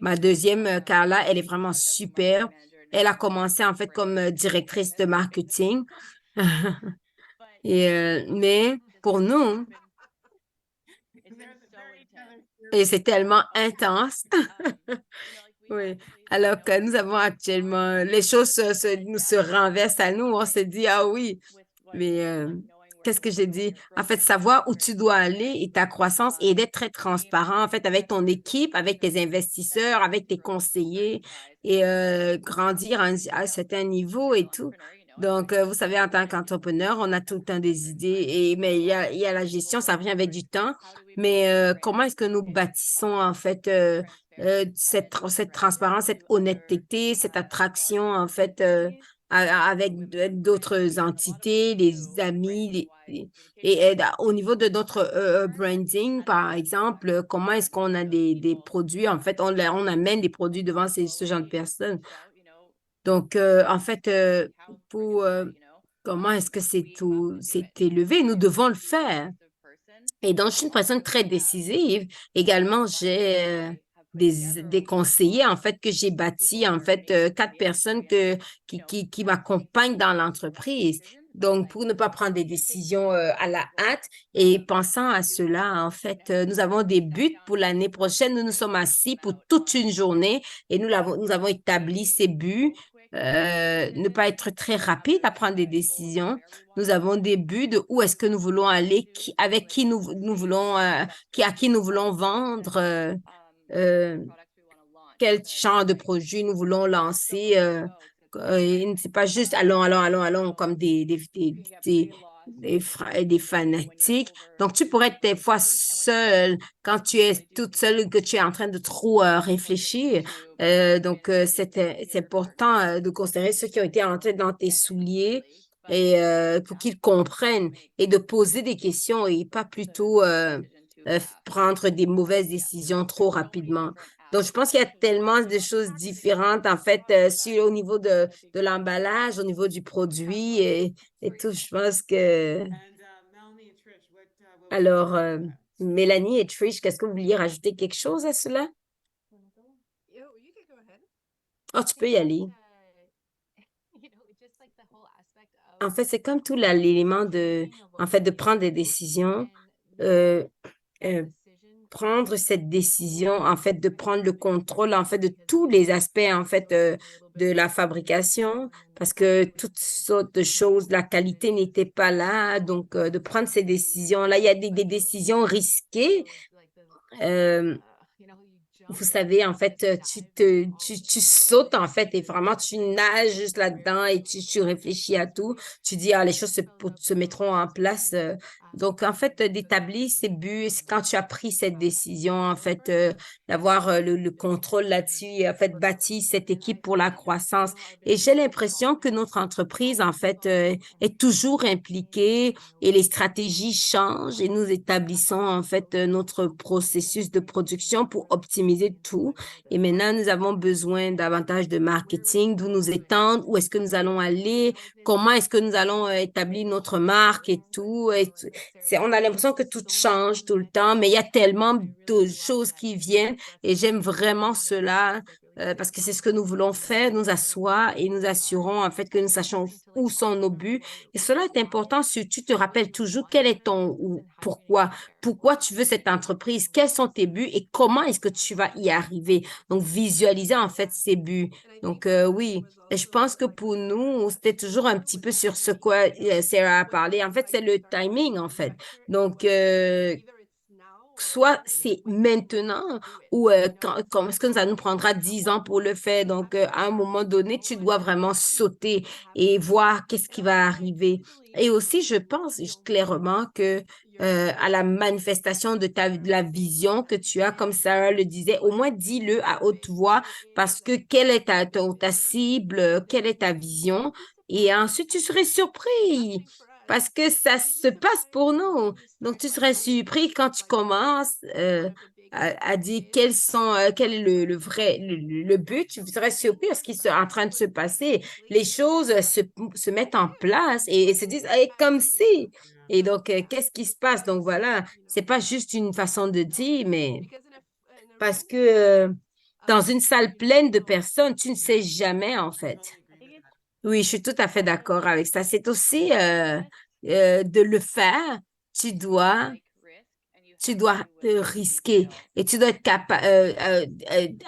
ma deuxième, Carla. Elle est vraiment super. Elle a commencé en fait comme directrice de marketing. Mais pour nous, et c'est tellement intense. Oui, alors que nous avons actuellement, les choses nous se renversent à nous. On se dit, ah oui, mais qu'est-ce que j'ai dit? En fait, savoir où tu dois aller et ta croissance et d'être très transparent, en fait, avec ton équipe, avec tes investisseurs, avec tes conseillers et grandir à un certain niveau et tout. Donc, vous savez, en tant qu'entrepreneur, on a tout le temps des idées, mais il y a la gestion, ça vient avec du temps. Mais comment est-ce que nous bâtissons, en fait, cette transparence, cette honnêteté, cette attraction, en fait, avec d'autres entités, des amis, au niveau de notre branding, par exemple, comment est-ce qu'on a des produits, en fait, on amène des produits devant ce genre de personnes. Donc, en fait, comment est-ce que c'est élevé? Nous devons le faire. Et donc, je suis une personne très décisive. Également, j'ai des conseillers, en fait, que j'ai bâtis, en fait, 4 personnes qui m'accompagnent dans l'entreprise. Donc, pour ne pas prendre des décisions à la hâte et pensant à cela, en fait, nous avons des buts pour l'année prochaine. Nous nous sommes assis pour toute une journée et nous avons établi ces buts. Ne pas être très rapide à prendre des décisions. Nous avons des buts de où est-ce que nous voulons aller, avec qui nous voulons, à qui nous voulons vendre, euh, quel genre de produit nous voulons lancer. C'est pas juste allons, comme des fanatiques. Donc, tu pourrais être des fois seule quand tu es toute seule, que tu es en train de trop réfléchir. Donc, c'est important de considérer ceux qui ont été entrés dans tes souliers et pour qu'ils comprennent et de poser des questions et pas plutôt prendre des mauvaises décisions trop rapidement. Donc, je pense qu'il y a tellement de choses différentes, en fait, au niveau de l'emballage, au niveau du produit et tout. Je pense que... Alors, Mélanie et Trish, qu'est-ce que vous vouliez rajouter quelque chose à cela? Oh, tu peux y aller. En fait, c'est comme tout l'élément en fait, de prendre des décisions. Euh, euh, Prendre cette décision, en fait, de prendre le contrôle, en fait, de tous les aspects, en fait, de la fabrication, parce que toutes sortes de choses, la qualité n'était pas là, donc de prendre ces décisions-là, il y a des décisions risquées. Euh, Vous savez, en fait, tu sautes, en fait, et vraiment, tu nages juste là-dedans et tu réfléchis à tout. Tu dis, ah, les choses se mettront en place. Donc, en fait, d'établir ces buts, c'est quand tu as pris cette décision, en fait, d'avoir le contrôle là-dessus et, en fait, bâti cette équipe pour la croissance. Et j'ai l'impression que notre entreprise, en fait, est toujours impliquée et les stratégies changent et nous établissons, en fait, notre processus de production pour optimiser tout. Et maintenant, nous avons besoin davantage de marketing, d'où nous étendre, où est-ce que nous allons aller, comment est-ce que nous allons établir notre marque et tout. On a l'impression que tout change tout le temps, mais il y a tellement de choses qui viennent et j'aime vraiment cela. Parce que c'est ce que nous voulons faire, nous asseoir et nous assurons en fait que nous sachons où sont nos buts. Et cela est important si tu te rappelles toujours quel est ton ou pourquoi tu veux cette entreprise, quels sont tes buts et comment est-ce que tu vas y arriver. Donc, visualiser en fait ces buts. Donc, oui, et je pense que pour nous, c'était toujours un petit peu sur ce quoi Sarah a parlé. En fait, c'est le timing, en fait. Donc, soit c'est maintenant ou est-ce que ça nous prendra 10 ans pour le faire. Donc, à un moment donné, tu dois vraiment sauter et voir qu'est-ce qui va arriver. Et aussi, je pense clairement que à la manifestation de la vision que tu as, comme Sarah le disait, au moins dis-le à haute voix parce que quelle est ta cible, quelle est ta vision? Et ensuite, tu serais surpris parce que ça se passe pour nous. Donc, tu serais surpris quand tu commences à dire quel est le but. Tu serais surpris à ce qui est en train de se passer. Les choses se mettent en place et se disent, hey, comme si. Et donc, qu'est-ce qui se passe? Donc, voilà, c'est pas juste une façon de dire, mais parce que dans une salle pleine de personnes, tu ne sais jamais, en fait. Oui, je suis tout à fait d'accord avec ça. C'est aussi de le faire. Tu dois tu dois te risquer et tu dois être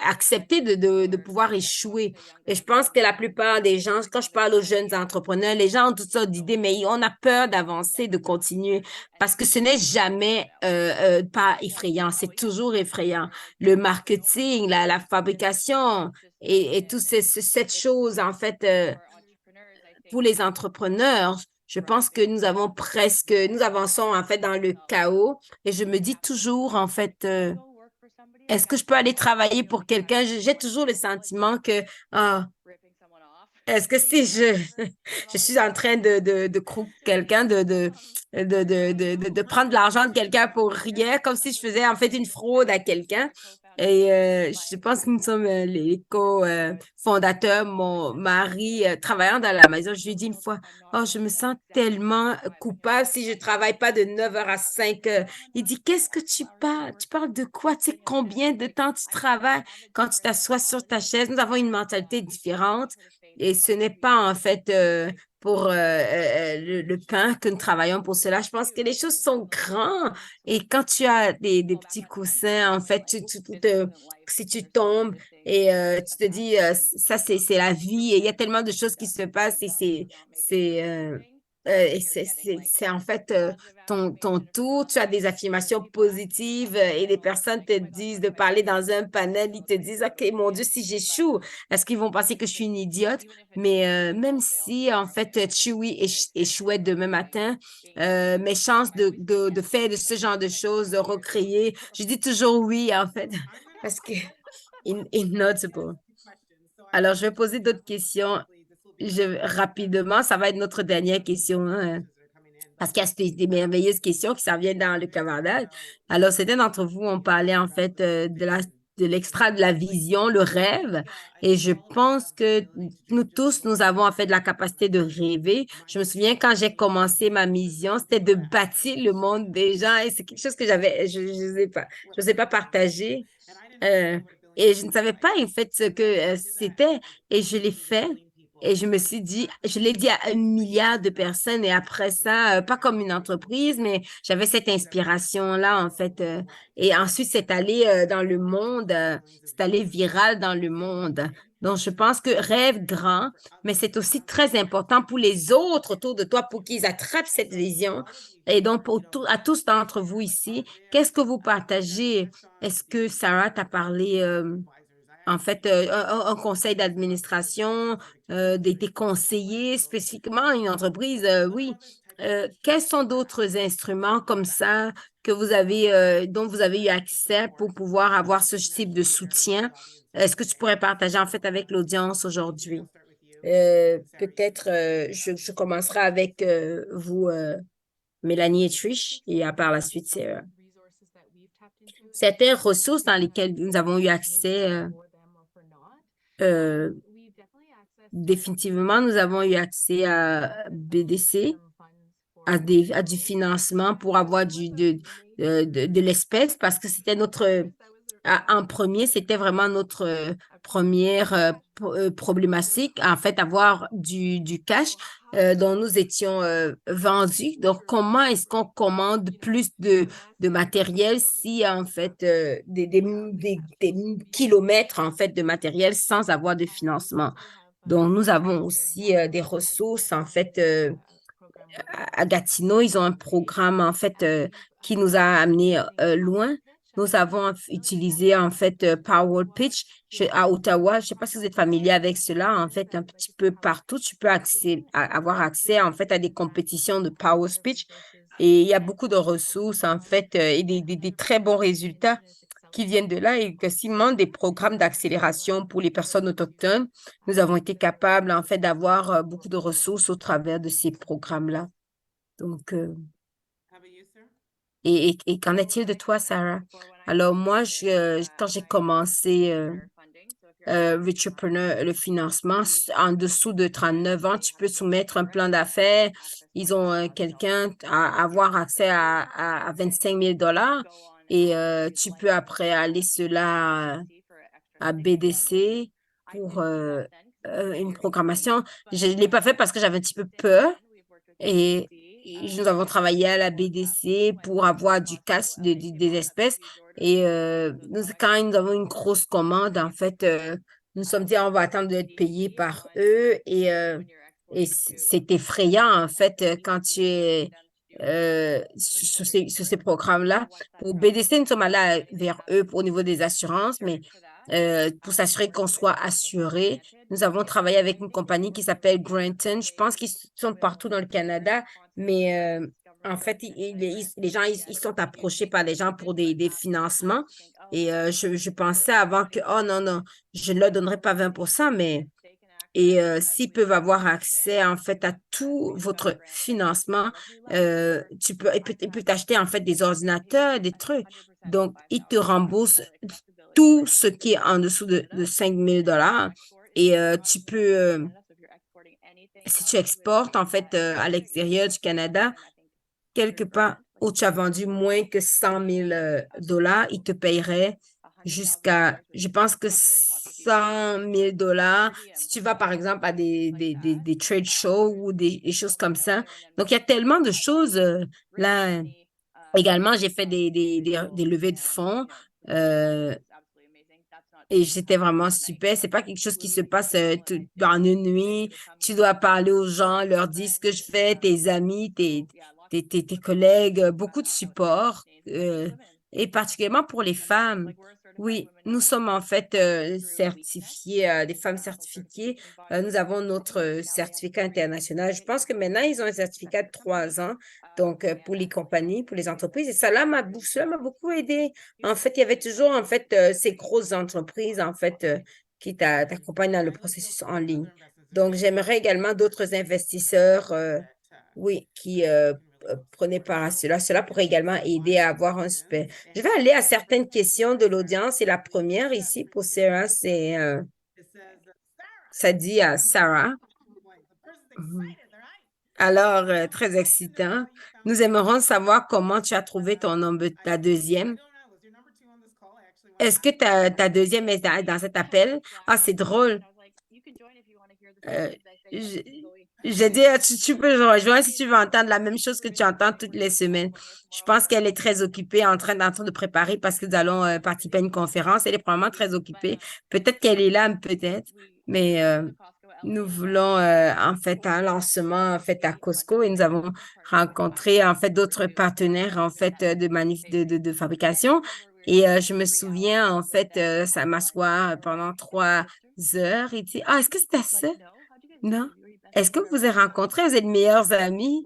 accepter de pouvoir échouer. Et je pense que la plupart des gens, quand je parle aux jeunes entrepreneurs, les gens ont toutes sortes d'idées, mais on a peur d'avancer, de continuer parce que ce n'est jamais pas effrayant, c'est toujours effrayant. Le marketing, la fabrication et toutes cette chose, en fait, pour les entrepreneurs, je pense que nous avançons en fait dans le chaos et je me dis toujours en fait, est-ce que je peux aller travailler pour quelqu'un? J'ai toujours le sentiment que, ah, est-ce que si je suis en train de croquer quelqu'un, de prendre de l'argent de quelqu'un pour rien, comme si je faisais en fait une fraude à quelqu'un. Et je pense que nous sommes les co-fondateurs, mon mari travaillant dans la maison. Je lui ai dit une fois, oh, je me sens tellement coupable si je travaille pas de 9 heures à 5 heures. Il dit, qu'est-ce que tu parles? Tu parles de quoi? Tu sais combien de temps tu travailles quand tu t'assois sur ta chaise? Nous avons une mentalité différente. Et ce n'est pas en fait pour le pain que nous travaillons pour cela. Je pense que les choses sont grandes et quand tu as des petits coussins, en fait, si tu tombes et tu te dis, ça, c'est la vie et il y a tellement de choses qui se passent et c'est en fait ton tour. Tu as des affirmations positives et les personnes te disent de parler dans un panel, ils te disent, OK, mon Dieu, si j'échoue, est-ce qu'ils vont penser que je suis une idiote? Mais même si, en fait, Chewy échouait demain matin, mes chances de faire de ce genre de choses, de recréer, je dis toujours oui, en fait, parce que inaudible. Alors, je vais poser d'autres questions rapidement. Ça va être notre dernière question, hein, parce qu'il y a des merveilleuses questions qui s'en viennent dans le cavardage. Alors, certains d'entre vous ont parlé, en fait, de l'extra de la vision, le rêve. Et je pense que nous tous, nous avons en fait la capacité de rêver. Je me souviens quand j'ai commencé ma mission, c'était de bâtir le monde des gens et c'est quelque chose que je sais pas partager. Euh, et je ne savais pas en fait ce que c'était et je l'ai fait. Et je me suis dit, je l'ai dit à 1 milliard de personnes et après ça, pas comme une entreprise, mais j'avais cette inspiration-là, en fait. Et ensuite, c'est allé dans le monde, c'est allé viral dans le monde. Donc, je pense que rêve grand, mais c'est aussi très important pour les autres autour de toi pour qu'ils attrapent cette vision. Et donc, à tous d'entre vous ici, qu'est-ce que vous partagez? Est-ce que Sarah t'a parlé en fait, un conseil d'administration, des conseillers spécifiquement à une entreprise, oui. Quels sont d'autres instruments comme ça que vous avez, dont vous avez eu accès pour pouvoir avoir ce type de soutien? Est-ce que tu pourrais partager en fait avec l'audience aujourd'hui? Peut-être, je commencerai avec vous, Mélanie et Trish, et par la suite, c'est certaines ressources dans lesquelles nous avons eu accès. Euh, Définitivement, nous avons eu accès à BDC, à du financement pour avoir de l'espèce parce que c'était en premier, c'était vraiment notre première problématique, en fait, avoir du cash dont nous étions vendus. Donc, comment est-ce qu'on commande plus de matériel si, en fait, des kilomètres, en fait, de matériel sans avoir de financement? Donc, nous avons aussi des ressources, en fait, à Gatineau, ils ont un programme, en fait, qui nous a amenés loin. Nous avons utilisé, en fait, Power Pitch à Ottawa. Je ne sais pas si vous êtes familier avec cela. En fait, un petit peu partout, tu peux avoir accès, en fait, à des compétitions de Power Pitch. Et il y a beaucoup de ressources, en fait, et des très bons résultats qui viennent de là et que Simon, des programmes d'accélération pour les personnes autochtones, nous avons été capables, en fait, d'avoir beaucoup de ressources au travers de ces programmes-là. Donc, et qu'en est-il de toi, Sarah? Alors, moi, quand j'ai commencé Richpreneur, le financement, en dessous de 39 ans, tu peux soumettre un plan d'affaires. Ils ont quelqu'un à avoir accès à 25 000 et tu peux après aller cela à BDC pour une programmation. Je ne l'ai pas fait parce que j'avais un petit peu peur et nous avons travaillé à la BDC pour avoir du cash des espèces. Et quand nous avons une grosse commande, en fait, nous sommes dit, on va attendre d'être payé par eux. Et c'est effrayant, en fait, quand tu es sur ces programmes-là. Pour BDC, nous sommes allés vers eux au niveau des assurances, mais pour s'assurer qu'on soit assuré, nous avons travaillé avec une compagnie qui s'appelle Granton. Je pense qu'ils sont partout dans le Canada, mais en fait, les gens, ils sont approchés par les gens pour des financements. Et je pensais avant que, oh non, non, je ne leur donnerai pas 20%, mais s'ils peuvent avoir accès en fait à tout votre financement, ils peuvent t'acheter en fait des ordinateurs, des trucs. Donc, ils te remboursent tout ce qui est en dessous de 5 000 et tu peux, si tu exportes en fait à l'extérieur du Canada, quelque part où tu as vendu moins que 100 000 dollars, ils te paieraient jusqu'à, je pense que 100 000 dollars si tu vas par exemple à des trade shows ou des choses comme ça. Donc, il y a tellement de choses là. Également, j'ai fait des levées de fonds. euh, et c'était vraiment super. C'est pas quelque chose qui se passe dans une nuit. Tu dois parler aux gens, leur dire ce que je fais, tes amis, tes collègues, beaucoup de support. Et particulièrement pour les femmes. Oui, nous sommes en fait certifiés, des femmes certifiées. Nous avons notre certificat international. Je pense que maintenant, ils ont un certificat de 3 ans, donc pour les compagnies, pour les entreprises. Et cela m'a beaucoup aidé. En fait, il y avait toujours, en fait, ces grosses entreprises, en fait, qui t'accompagnent dans le processus en ligne. Donc, j'aimerais également d'autres investisseurs, oui, qui prenaient part à cela. Cela pourrait également aider à avoir un super. Je vais aller à certaines questions de l'audience. Et la première ici pour Sarah, c'est, ça dit à Sarah. Mhm. Alors, très excitant. Nous aimerons savoir comment tu as trouvé ta deuxième. Est-ce que ta deuxième est dans cet appel? Ah, c'est drôle. Euh, je- J'ai dit, tu peux le rejoindre si tu veux entendre la même chose que tu entends toutes les semaines. Je pense qu'elle est très occupée en train de préparer parce que nous allons participer à une conférence. Elle est probablement très occupée. Peut-être qu'elle est là, peut-être, mais nous voulons en fait un lancement en fait à Costco et nous avons rencontré en fait d'autres partenaires en fait de fabrication. Et je me souviens en fait, ça m'assoit pendant 3 heures et dit, ah, est-ce que c'était ça? Non. Est-ce que vous vous êtes rencontrés? Vous êtes meilleurs amis?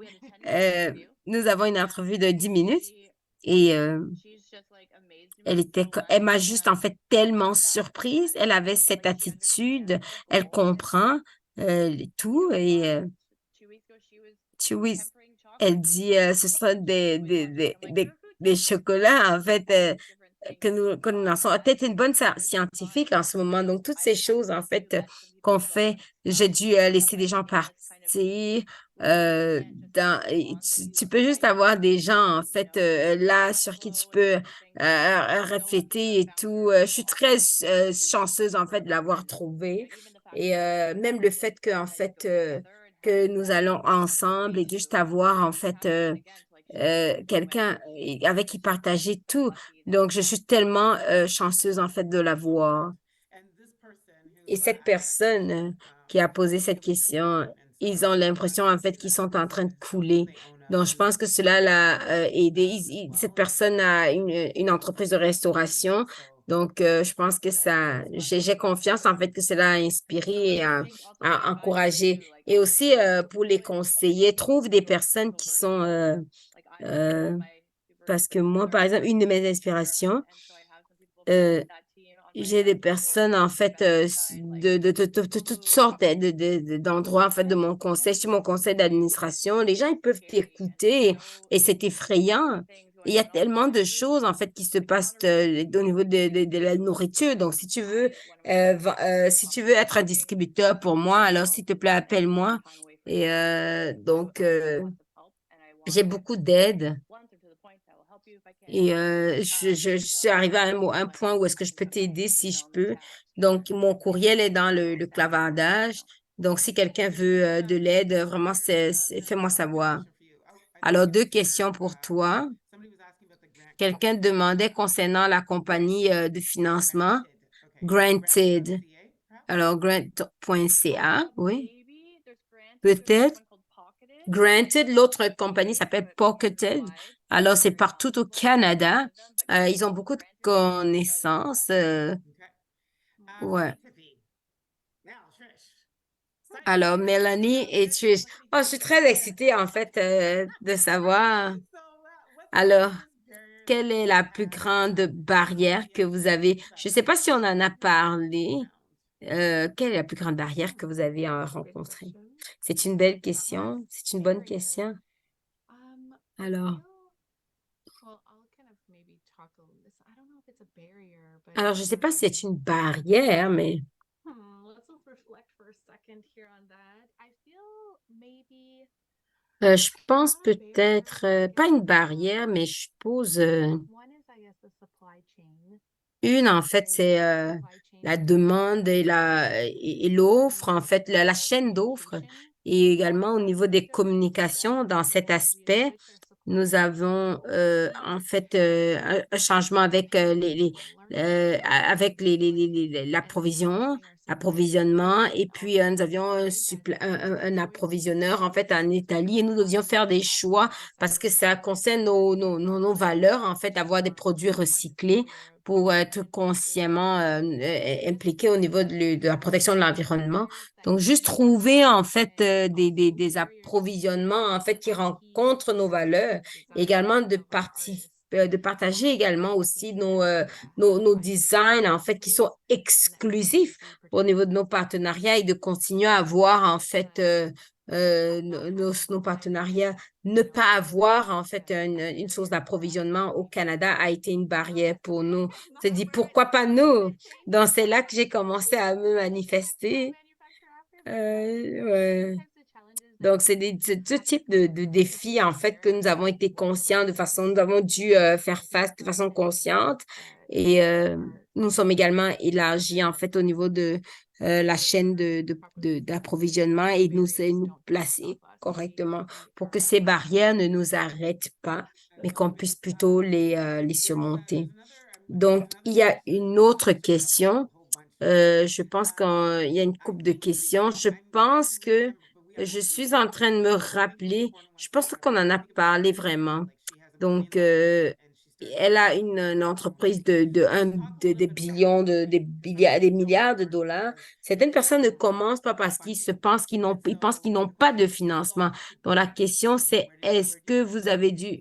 Euh, Nous avons une entrevue de 10 minutes et elle m'a juste en fait tellement surprise. Elle avait cette attitude, elle comprend tout et oui, elle dit ce sont des chocolats en fait que nous lançons. Peut-être une bonne scientifique en ce moment. Donc, toutes ces choses en fait qu'on fait, j'ai dû laisser des gens partir. Et tu peux juste avoir des gens en fait là sur qui tu peux refléter et tout. Je suis très chanceuse en fait de l'avoir trouvé et même le fait que en fait que nous allons ensemble et juste avoir en fait quelqu'un avec qui partager tout. Donc, je suis tellement chanceuse en fait de l'avoir. Et cette personne qui a posé cette question, ils ont l'impression en fait qu'ils sont en train de couler. Donc, je pense que cela l'a aidé. Cette personne a une entreprise de restauration. Donc, je pense que j'ai confiance en fait que cela a inspiré et a encouragé. Et aussi, pour les conseillers, trouve des personnes qui sont, euh, parce que moi, par exemple, une de mes inspirations, euh, j'ai des personnes, en fait, de toutes sortes d'endroits, en fait, de mon conseil, sur mon conseil d'administration. Les gens, ils peuvent t'écouter et c'est effrayant. Il y a tellement de choses, en fait, qui se passent au niveau de la nourriture. Donc, si tu veux être un distributeur pour moi, alors, s'il te plaît, appelle-moi. Et donc, j'ai beaucoup d'aide. Et je suis arrivée à un point où est-ce que je peux t'aider si je peux. Donc, mon courriel est dans le clavardage. Donc, si quelqu'un veut de l'aide, vraiment, fais-moi savoir. Alors, deux questions pour toi. Quelqu'un demandait concernant la compagnie de financement, Granted. Alors, grant.ca, oui. Peut-être. Granted, l'autre compagnie s'appelle Pocketed. Alors, c'est partout au Canada. Ils ont beaucoup de connaissances. Ouais. Alors, Mélanie et Trish. Oh, je suis très excitée, en fait, de savoir. Alors, quelle est la plus grande barrière que vous avez? Je ne sais pas si on en a parlé. Quelle est la plus grande barrière que vous avez rencontrée? C'est une belle question. C'est une bonne question. Alors, je ne sais pas si c'est une barrière, mais je pense peut-être, pas une barrière, mais je pose une, en fait, c'est la demande et l'offre, en fait, la chaîne d'offres et également au niveau des communications dans cet aspect. Nous avons en fait un changement avec avec l'approvisionnement et puis nous avions un approvisionneur en fait en Italie et nous devions faire des choix parce que ça concerne nos valeurs en fait, avoir des produits recyclés pour être consciemment impliqués au niveau de la protection de l'environnement. Donc, juste trouver en fait des approvisionnements en fait qui rencontrent nos valeurs, également de partager également aussi nos designs en fait qui sont exclusifs au niveau de nos partenariats et de continuer à avoir en fait nos partenariats. Ne pas avoir en fait une source d'approvisionnement au Canada a été une barrière pour nous. On s'est dit pourquoi pas nous? Donc, c'est là que j'ai commencé à me manifester. Ouais. Donc, c'est ce type de défis, en fait, que nous avons été conscients nous avons dû faire face de façon consciente. Et nous sommes également élargis, en fait, au niveau de la chaîne d'approvisionnement et nous placer correctement pour que ces barrières ne nous arrêtent pas, mais qu'on puisse plutôt les surmonter. Donc, il y a une autre question. Je pense qu'il y a une couple de questions. Je pense que je suis en train de me rappeler, je pense qu'on en a parlé vraiment. Donc, elle a une entreprise des billions, des milliards de dollars. Certaines personnes ne commencent pas parce ils pensent qu'ils n'ont pas de financement. Donc, la question, c'est est-ce que vous avez dû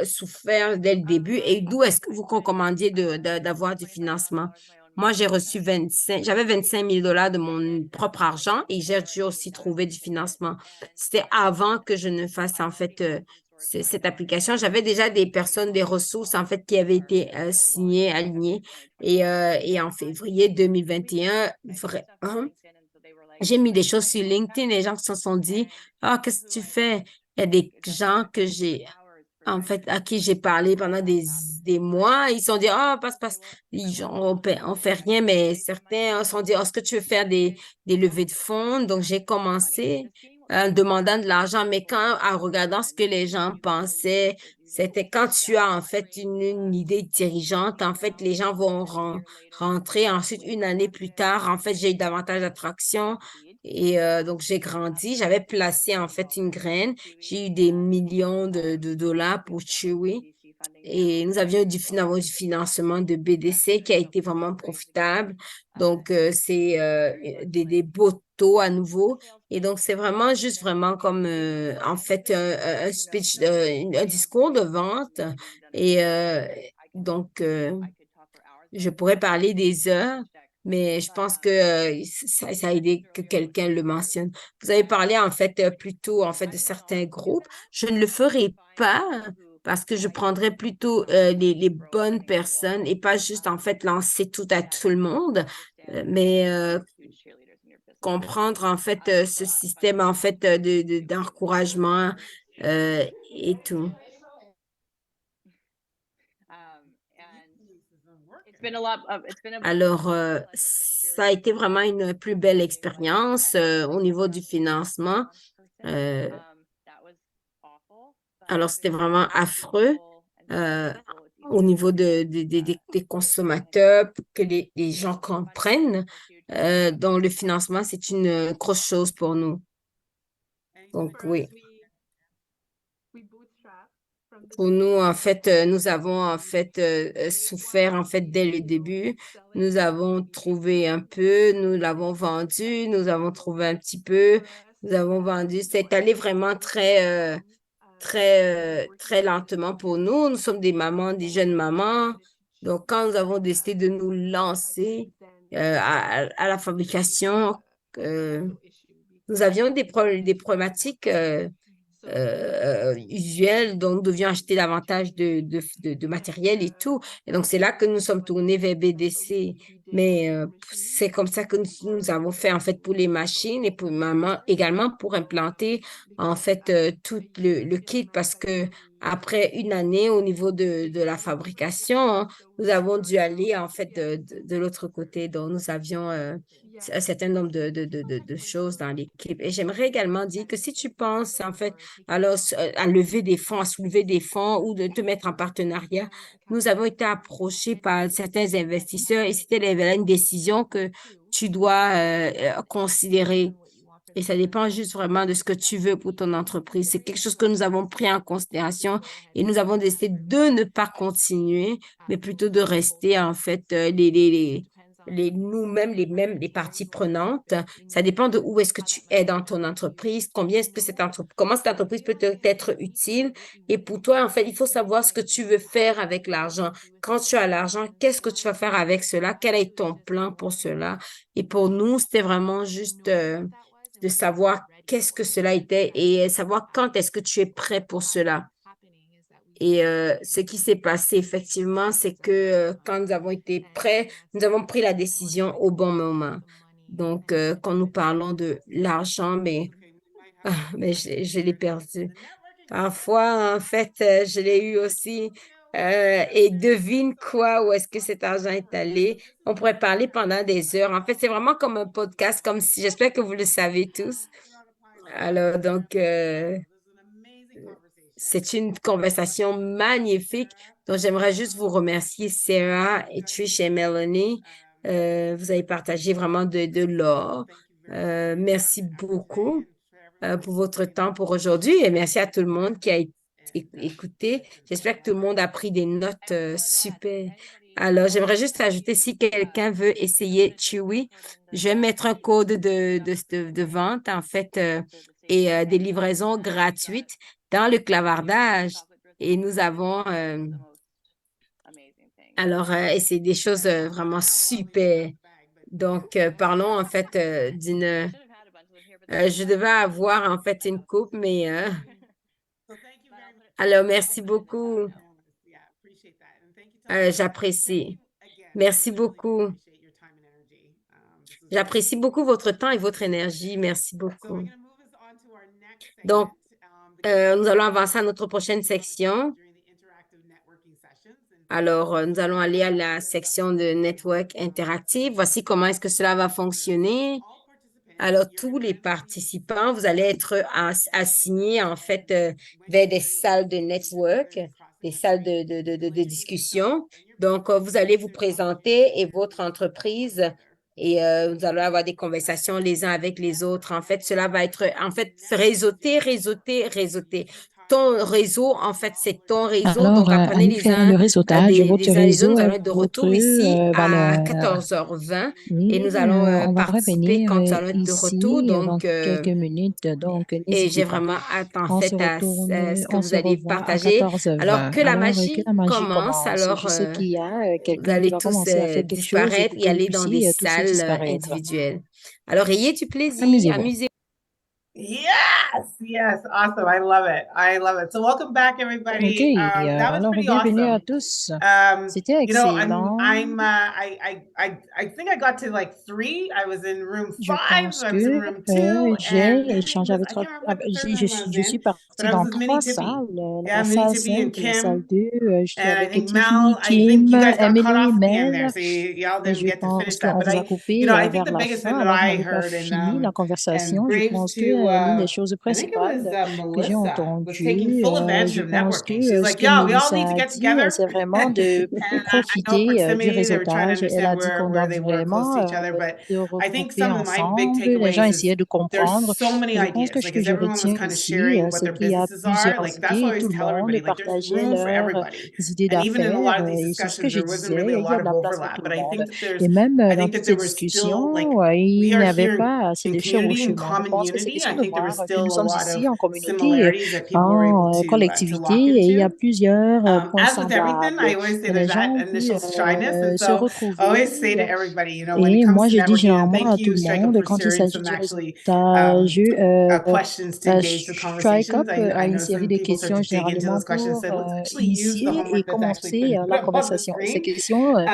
souffrir dès le début et d'où est-ce que vous recommandiez d'avoir du financement? Moi, j'avais 25 000 dollars de mon propre argent et j'ai dû aussi trouver du financement. C'était avant que je ne fasse en fait cette application. J'avais déjà des personnes, des ressources en fait qui avaient été signées, alignées. Et en février 2021, j'ai mis des choses sur LinkedIn. Les gens se sont dit, ah, qu'est-ce que tu fais? Il y a des gens que j'ai en fait, à qui j'ai parlé pendant des mois, ils se sont dit, ah, passe. On fait rien, mais certains se sont dit, est-ce que tu veux faire des levées de fonds? Donc, j'ai commencé en demandant de l'argent, mais en regardant ce que les gens pensaient, c'était quand tu as en fait une idée dirigeante, en fait, les gens vont rentrer. Ensuite, une année plus tard, en fait, j'ai eu davantage d'attraction. Et donc, j'ai grandi. J'avais placé en fait une graine. J'ai eu des millions de dollars pour Chewy et nous avions du financement de BDC qui a été vraiment profitable. Donc, c'est des beaux taux à nouveau. Et donc, c'est vraiment juste vraiment comme en fait un speech, un discours de vente. Et donc, je pourrais parler des heures, mais je pense que ça a aidé que quelqu'un le mentionne. Vous avez parlé en fait plutôt en fait de certains groupes. Je ne le ferai pas parce que je prendrais plutôt les bonnes personnes et pas juste en fait lancer tout à tout le monde, mais comprendre en fait ce système en fait d'encouragement et tout. Alors, ça a été vraiment une plus belle expérience au niveau du financement. Euh, Alors, c'était vraiment affreux euh, au niveau des consommateurs pour que les gens comprennent. Donc, le financement, c'est une grosse chose pour nous. Donc, oui. Pour nous, en fait, nous avons en fait souffert en fait dès le début. Nous avons trouvé un peu, nous l'avons vendu, nous avons trouvé un petit peu, nous avons vendu. C'est allé vraiment très lentement pour nous. Nous sommes des mamans, des jeunes mamans. Donc, quand nous avons décidé de nous lancer à la fabrication, euh, nous avions des problématiques usuelles, donc nous devions acheter davantage de matériel et tout. Et donc, c'est là que nous sommes tournés vers BDC. Mais c'est comme ça que nous avons fait, en fait, pour les machines et pour maman, également pour implanter, en fait, tout le kit parce que après une année au niveau de la fabrication, hein, nous avons dû aller, en fait, de l'autre côté. Donc, nous avions un certain nombre de choses dans l'équipe. Et j'aimerais également dire que si tu penses, en fait, alors à lever des fonds, à soulever des fonds ou de te mettre en partenariat, nous avons été approchés par certains investisseurs et c'était une décision que tu dois considérer. Et ça dépend juste vraiment de ce que tu veux pour ton entreprise. C'est quelque chose que nous avons pris en considération et nous avons décidé de ne pas continuer, mais plutôt de rester en fait nous-mêmes, les parties prenantes. Ça dépend de où est-ce que tu es dans ton entreprise, combien est-ce que comment cette entreprise peut être utile. Et pour toi, en fait, il faut savoir ce que tu veux faire avec l'argent. Quand tu as l'argent, qu'est-ce que tu vas faire avec cela? Quel est ton plan pour cela? Et pour nous, c'était vraiment juste de savoir qu'est-ce que cela était et savoir quand est-ce que tu es prêt pour cela. Et ce qui s'est passé, effectivement, c'est que quand nous avons été prêts, nous avons pris la décision au bon moment. Donc, quand nous parlons de l'argent, mais je l'ai perdu. Parfois, en fait, je l'ai eu aussi. Et devine quoi, où est-ce que cet argent est allé? On pourrait parler pendant des heures. En fait, c'est vraiment comme un podcast, comme si, j'espère que vous le savez tous. Alors, donc, c'est une conversation magnifique. Donc, j'aimerais juste vous remercier, Sarah et Trish et Melanie. Vous avez partagé vraiment de l'or. Merci beaucoup pour votre temps pour aujourd'hui et merci à tout le monde qui a écouté. J'espère que tout le monde a pris des notes super. Alors, j'aimerais juste ajouter, si quelqu'un veut essayer Chewy, je vais mettre un code de vente, en fait, et des livraisons gratuites dans le clavardage. Et nous avons, et c'est des choses vraiment super. Donc, parlons en fait je devais avoir en fait une coupe, mais alors merci beaucoup. J'apprécie. Merci beaucoup. J'apprécie beaucoup votre temps et votre énergie. Merci beaucoup. Donc, nous allons avancer à notre prochaine section. Alors, nous allons aller à la section de Network interactive. Voici comment est-ce que cela va fonctionner. Alors, tous les participants, vous allez être assignés en fait vers des salles de network, des salles de discussion. Donc, vous allez vous présenter et votre entreprise et vous allez avoir des conversations les uns avec les autres. En fait, cela va être, en fait, réseauter, réseauter, réseauter. Ton réseau, en fait, c'est ton réseau. Alors, Donc, apprenez allons faire le réseautage. Votre les uns les autres. Nous réseau, allons être de votre retour ici à valeur. 14h20 et Oui, nous allons on va participer revenir quand nous allons être de retour. ici dans Donc, quelques minutes, donc et n'hésitez j'ai pas. vraiment hâte en On se fait à retourne, ce que on vous se allez revoit à partager. Alors 14h20. que la Alors, que magie la magie commence, commence. Je sais qu'il y a vous quelqu'un qui allez va tous commencer à faire quelque chose et disparaître pour et que aller nous dans des aussi tous salles disparaître. individuelles. Alors, ayez du plaisir, Amusez-vous. amusez-vous. Yes, yes, awesome. I love it. I love it. So welcome back, OK, everybody. That was alors pretty bienvenue à awesome. tous. C'était You know, excellent. I think I got to like 3. I was in room Je 5. pense I was in que room 2, and j'ai échangé avec I trois. can't remember what the third Je room I suis, was je suis in, but partie I was dans with Minnie trois Tippy. salles. Yeah, La Minnie salle Tippy 5 and et la salle Kim. 2. J'étais And I avec think Tiffany, Mel, I think Kim, you guys got cut Emily, off at the end Mel. there, so y'all Et didn't je get to pense finish that. qu'on But vous a I, you coupé know, I think vers the la biggest thing fin that alors qu'on I n'avait pas heard fini la and conversation. Je Braves pense que to l'une des choses I think it was principales que j'ai Melissa, was taking entendues. full advantage Je of pense networking. She's que ce like, que "Yo, we all Mélissa need to a get dit, together." c'est vraiment de And I know profiter du proximity, they were trying to réseautage. Elle understand a dit qu'on doit where they were close vraiment to each other, but se I think regrouper some of my big ensemble. Les gens takeaways is essayaient de there's comprendre. so many Je pense que ideas. ce Like que as je everyone was retiens kind of ici, sharing what c'est their qu'il y a businesses are, plusieurs like that's idées why I et tout always le tell monde everybody, like there's partageait room for leurs everybody. idées And even in a lot d'affaires. of these Et c'est ce que discussions, je there wasn't disais. really a Il y a lot de of la place pour overlap, tout but le I monde. think that there's Et même I dans think toutes that ces there was still discussions, like we il are n'y avait here pas assez in de chair au community, in chemin. Je common pense que c'est unity. question I de think there was voir que nous still a sommes lot ici of en communauté, similarities that people were able en to lock collectivité, et il y a into. plusieurs points As with everything, I semblables. always say Et les there's gens that ont pu initial shyness. And se so I retrouver. always say to everybody, when it Et comes moi, to je dis networking, and généralement thank à tout you, le Strike Up, monde, for quand il sharing s'agit some du actually réseautage, questions to engage the Strike conversations. Up a I une know série some de people start questions to dig into généralement those questions and pour said, let's actually use the initier et homework that's actually commencer been put la up on the conversation. Ces screen. questions de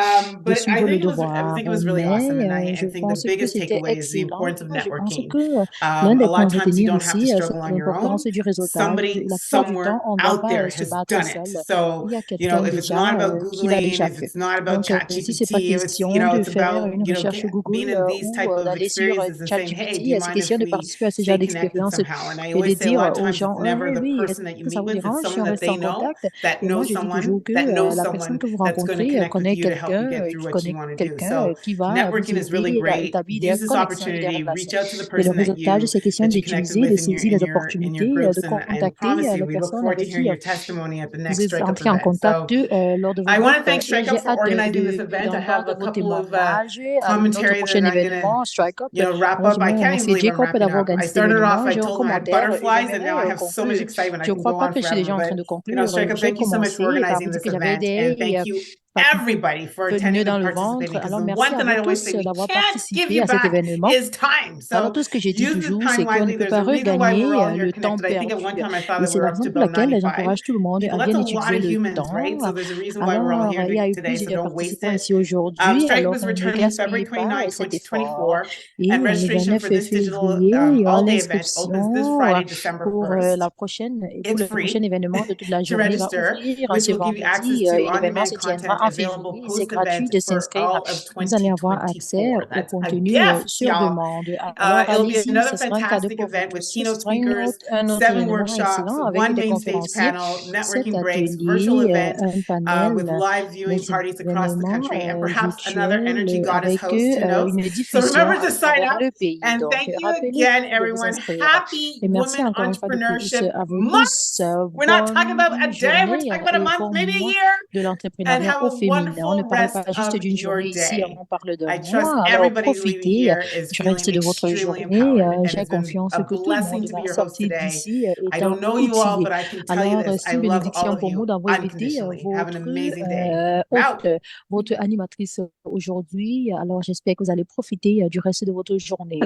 But I suivre le think I devoir. think it was really awesome. Mais And I je think the pense que biggest c'était takeaway is the excellent. importance of Je pense networking. que l'un des A lot points à of times you retenir don't have to ici, c'est struggle on your own. l'importance du réseautage. Somebody La plupart du temps, somewhere on ne doit out pas there se has battre done it. seul. So, Il y a quelqu'un if it's not déjà about qui l'a Googling, déjà if fait. it's not about Donc, si c'est pas ChatGPT, if it's, question de it's faire about, une recherche being Google in these ou type of d'aller sur experiences and saying, hey, do ChatGPT, you c'est mind question if de we participer à ce genre stay connected d'expérience somehow? And I et de always say a dire lot of aux times it's gens, never oui, the oui, est-ce person that you que ça meet vous with, it's dérange si someone on that reste they en know contact? that Et moi, knows je dis someone toujours que that knows la personne someone que vous that's going to rencontrez connect with connaît you to help you quelqu'un get through qui what you connaît want to do. quelqu'un So qui va vous networking is really aider à great. établir des Use this connexions et des opportunity, reach relations. out to the Et le person réseautage, c'est question that you connected d'utiliser, with de in saisir les your opportunités, de groups, and contacter promise you, les we look personnes forward to avec hearing qui your testimony at the vous next êtes Strike Up entré en event. contact So lors de vos I want groupes. to thank Et Strike j'ai Up for hâte organizing this event. I have d'entendre a vos couple of témoignages à notre commentary that prochain I'm gonna événement, Strike Up. wrap Alors, up. I j'aimerais can't even remercier believe I'm Jacob wrapping d'avoir up. I organisé cet started off, événement. I J'ai un told him I had commentaire et butterflies, and now I j'aimerais have so much conclure. excitement. I Je ne can crois go pas on que je suis forever. déjà en train But de conclure. Strike Up, J'ai thank you so much for commencé par vous organizing dire que this j'avais event, des and thank you everybody for nœuds attending dans and le ventre. participating. Because Alors, the merci one à thing vous I always tous say we d'avoir can't give participé you à cet back événement. is time. Alors, So tout ce que j'ai dit use the toujours, time c'est qu'on ne wisely. peut There's a pas reason why we're all regagner here le temps connected. I think at perdu. one time I thought Et that we c'est were la up to raison pour about laquelle 95 j'encourage tout le monde people. à That's bien a lot utiliser of le humans, right? temps. So there's a reason why we're all Alors, here il y a eu today. So plusieurs don't waste participants it. ici aujourd'hui. Strike Up Alors, is ne returning February gaspillez pas 29, cet effort. 2024. Et And le registration 29 for this digital février, il y aura all-day event opens this l'inscription Friday, December pour 1st. pour It's le prochain free événement de toute la to journée va register, ouvrir which ce will give you access vendredi to et l'événement on-demand se tiendra content en available février. C'est gratuit post-event de for s'inscrire. all of Vous allez avoir accès 2024. au That's a contenu gift, sur y'all. demande. Alors, It'll be allez-y, another ce sera un cadeau fantastic pour vous event with tous. Ce keynote sera speakers, un autre 7 événement workshops, excellent avec one des main stage conférenciers, panel, 7 networking breaks, virtual ateliers, event un with panel, live viewing des parties across the événements country, and perhaps another virtuels Energy Goddess avec host, who knows? une So diffusion remember à to sign travers up. le pays. And Donc, thank you again, rappelez-vous de vous everyone. inscrire. Happy Et merci Women encore une fois de plus Entrepreneurship à vous Month. tous. We're not talking about a Bonne day, we're journée talking about a et month, bon maybe a mois year. de And l'entrepreneuriat have au a féminin. On ne wonderful parle rest pas juste of d'une your journée ici, day. on parle d'un I trust mois. Alors everybody leaving profitez here is du feeling reste de votre extremely journée. empowered, and J'ai it's been confiance a que tout le blessing monde to be va your host sortir today. d'ici I étant don't know you all, outillé. but I can tell you Alors, this. c'est I une love all bénédiction of pour you moi d'avoir invité unconditionally. Have an amazing day. hôte, votre animatrice aujourd'hui. Alors, j'espère que vous allez profiter du reste de votre journée.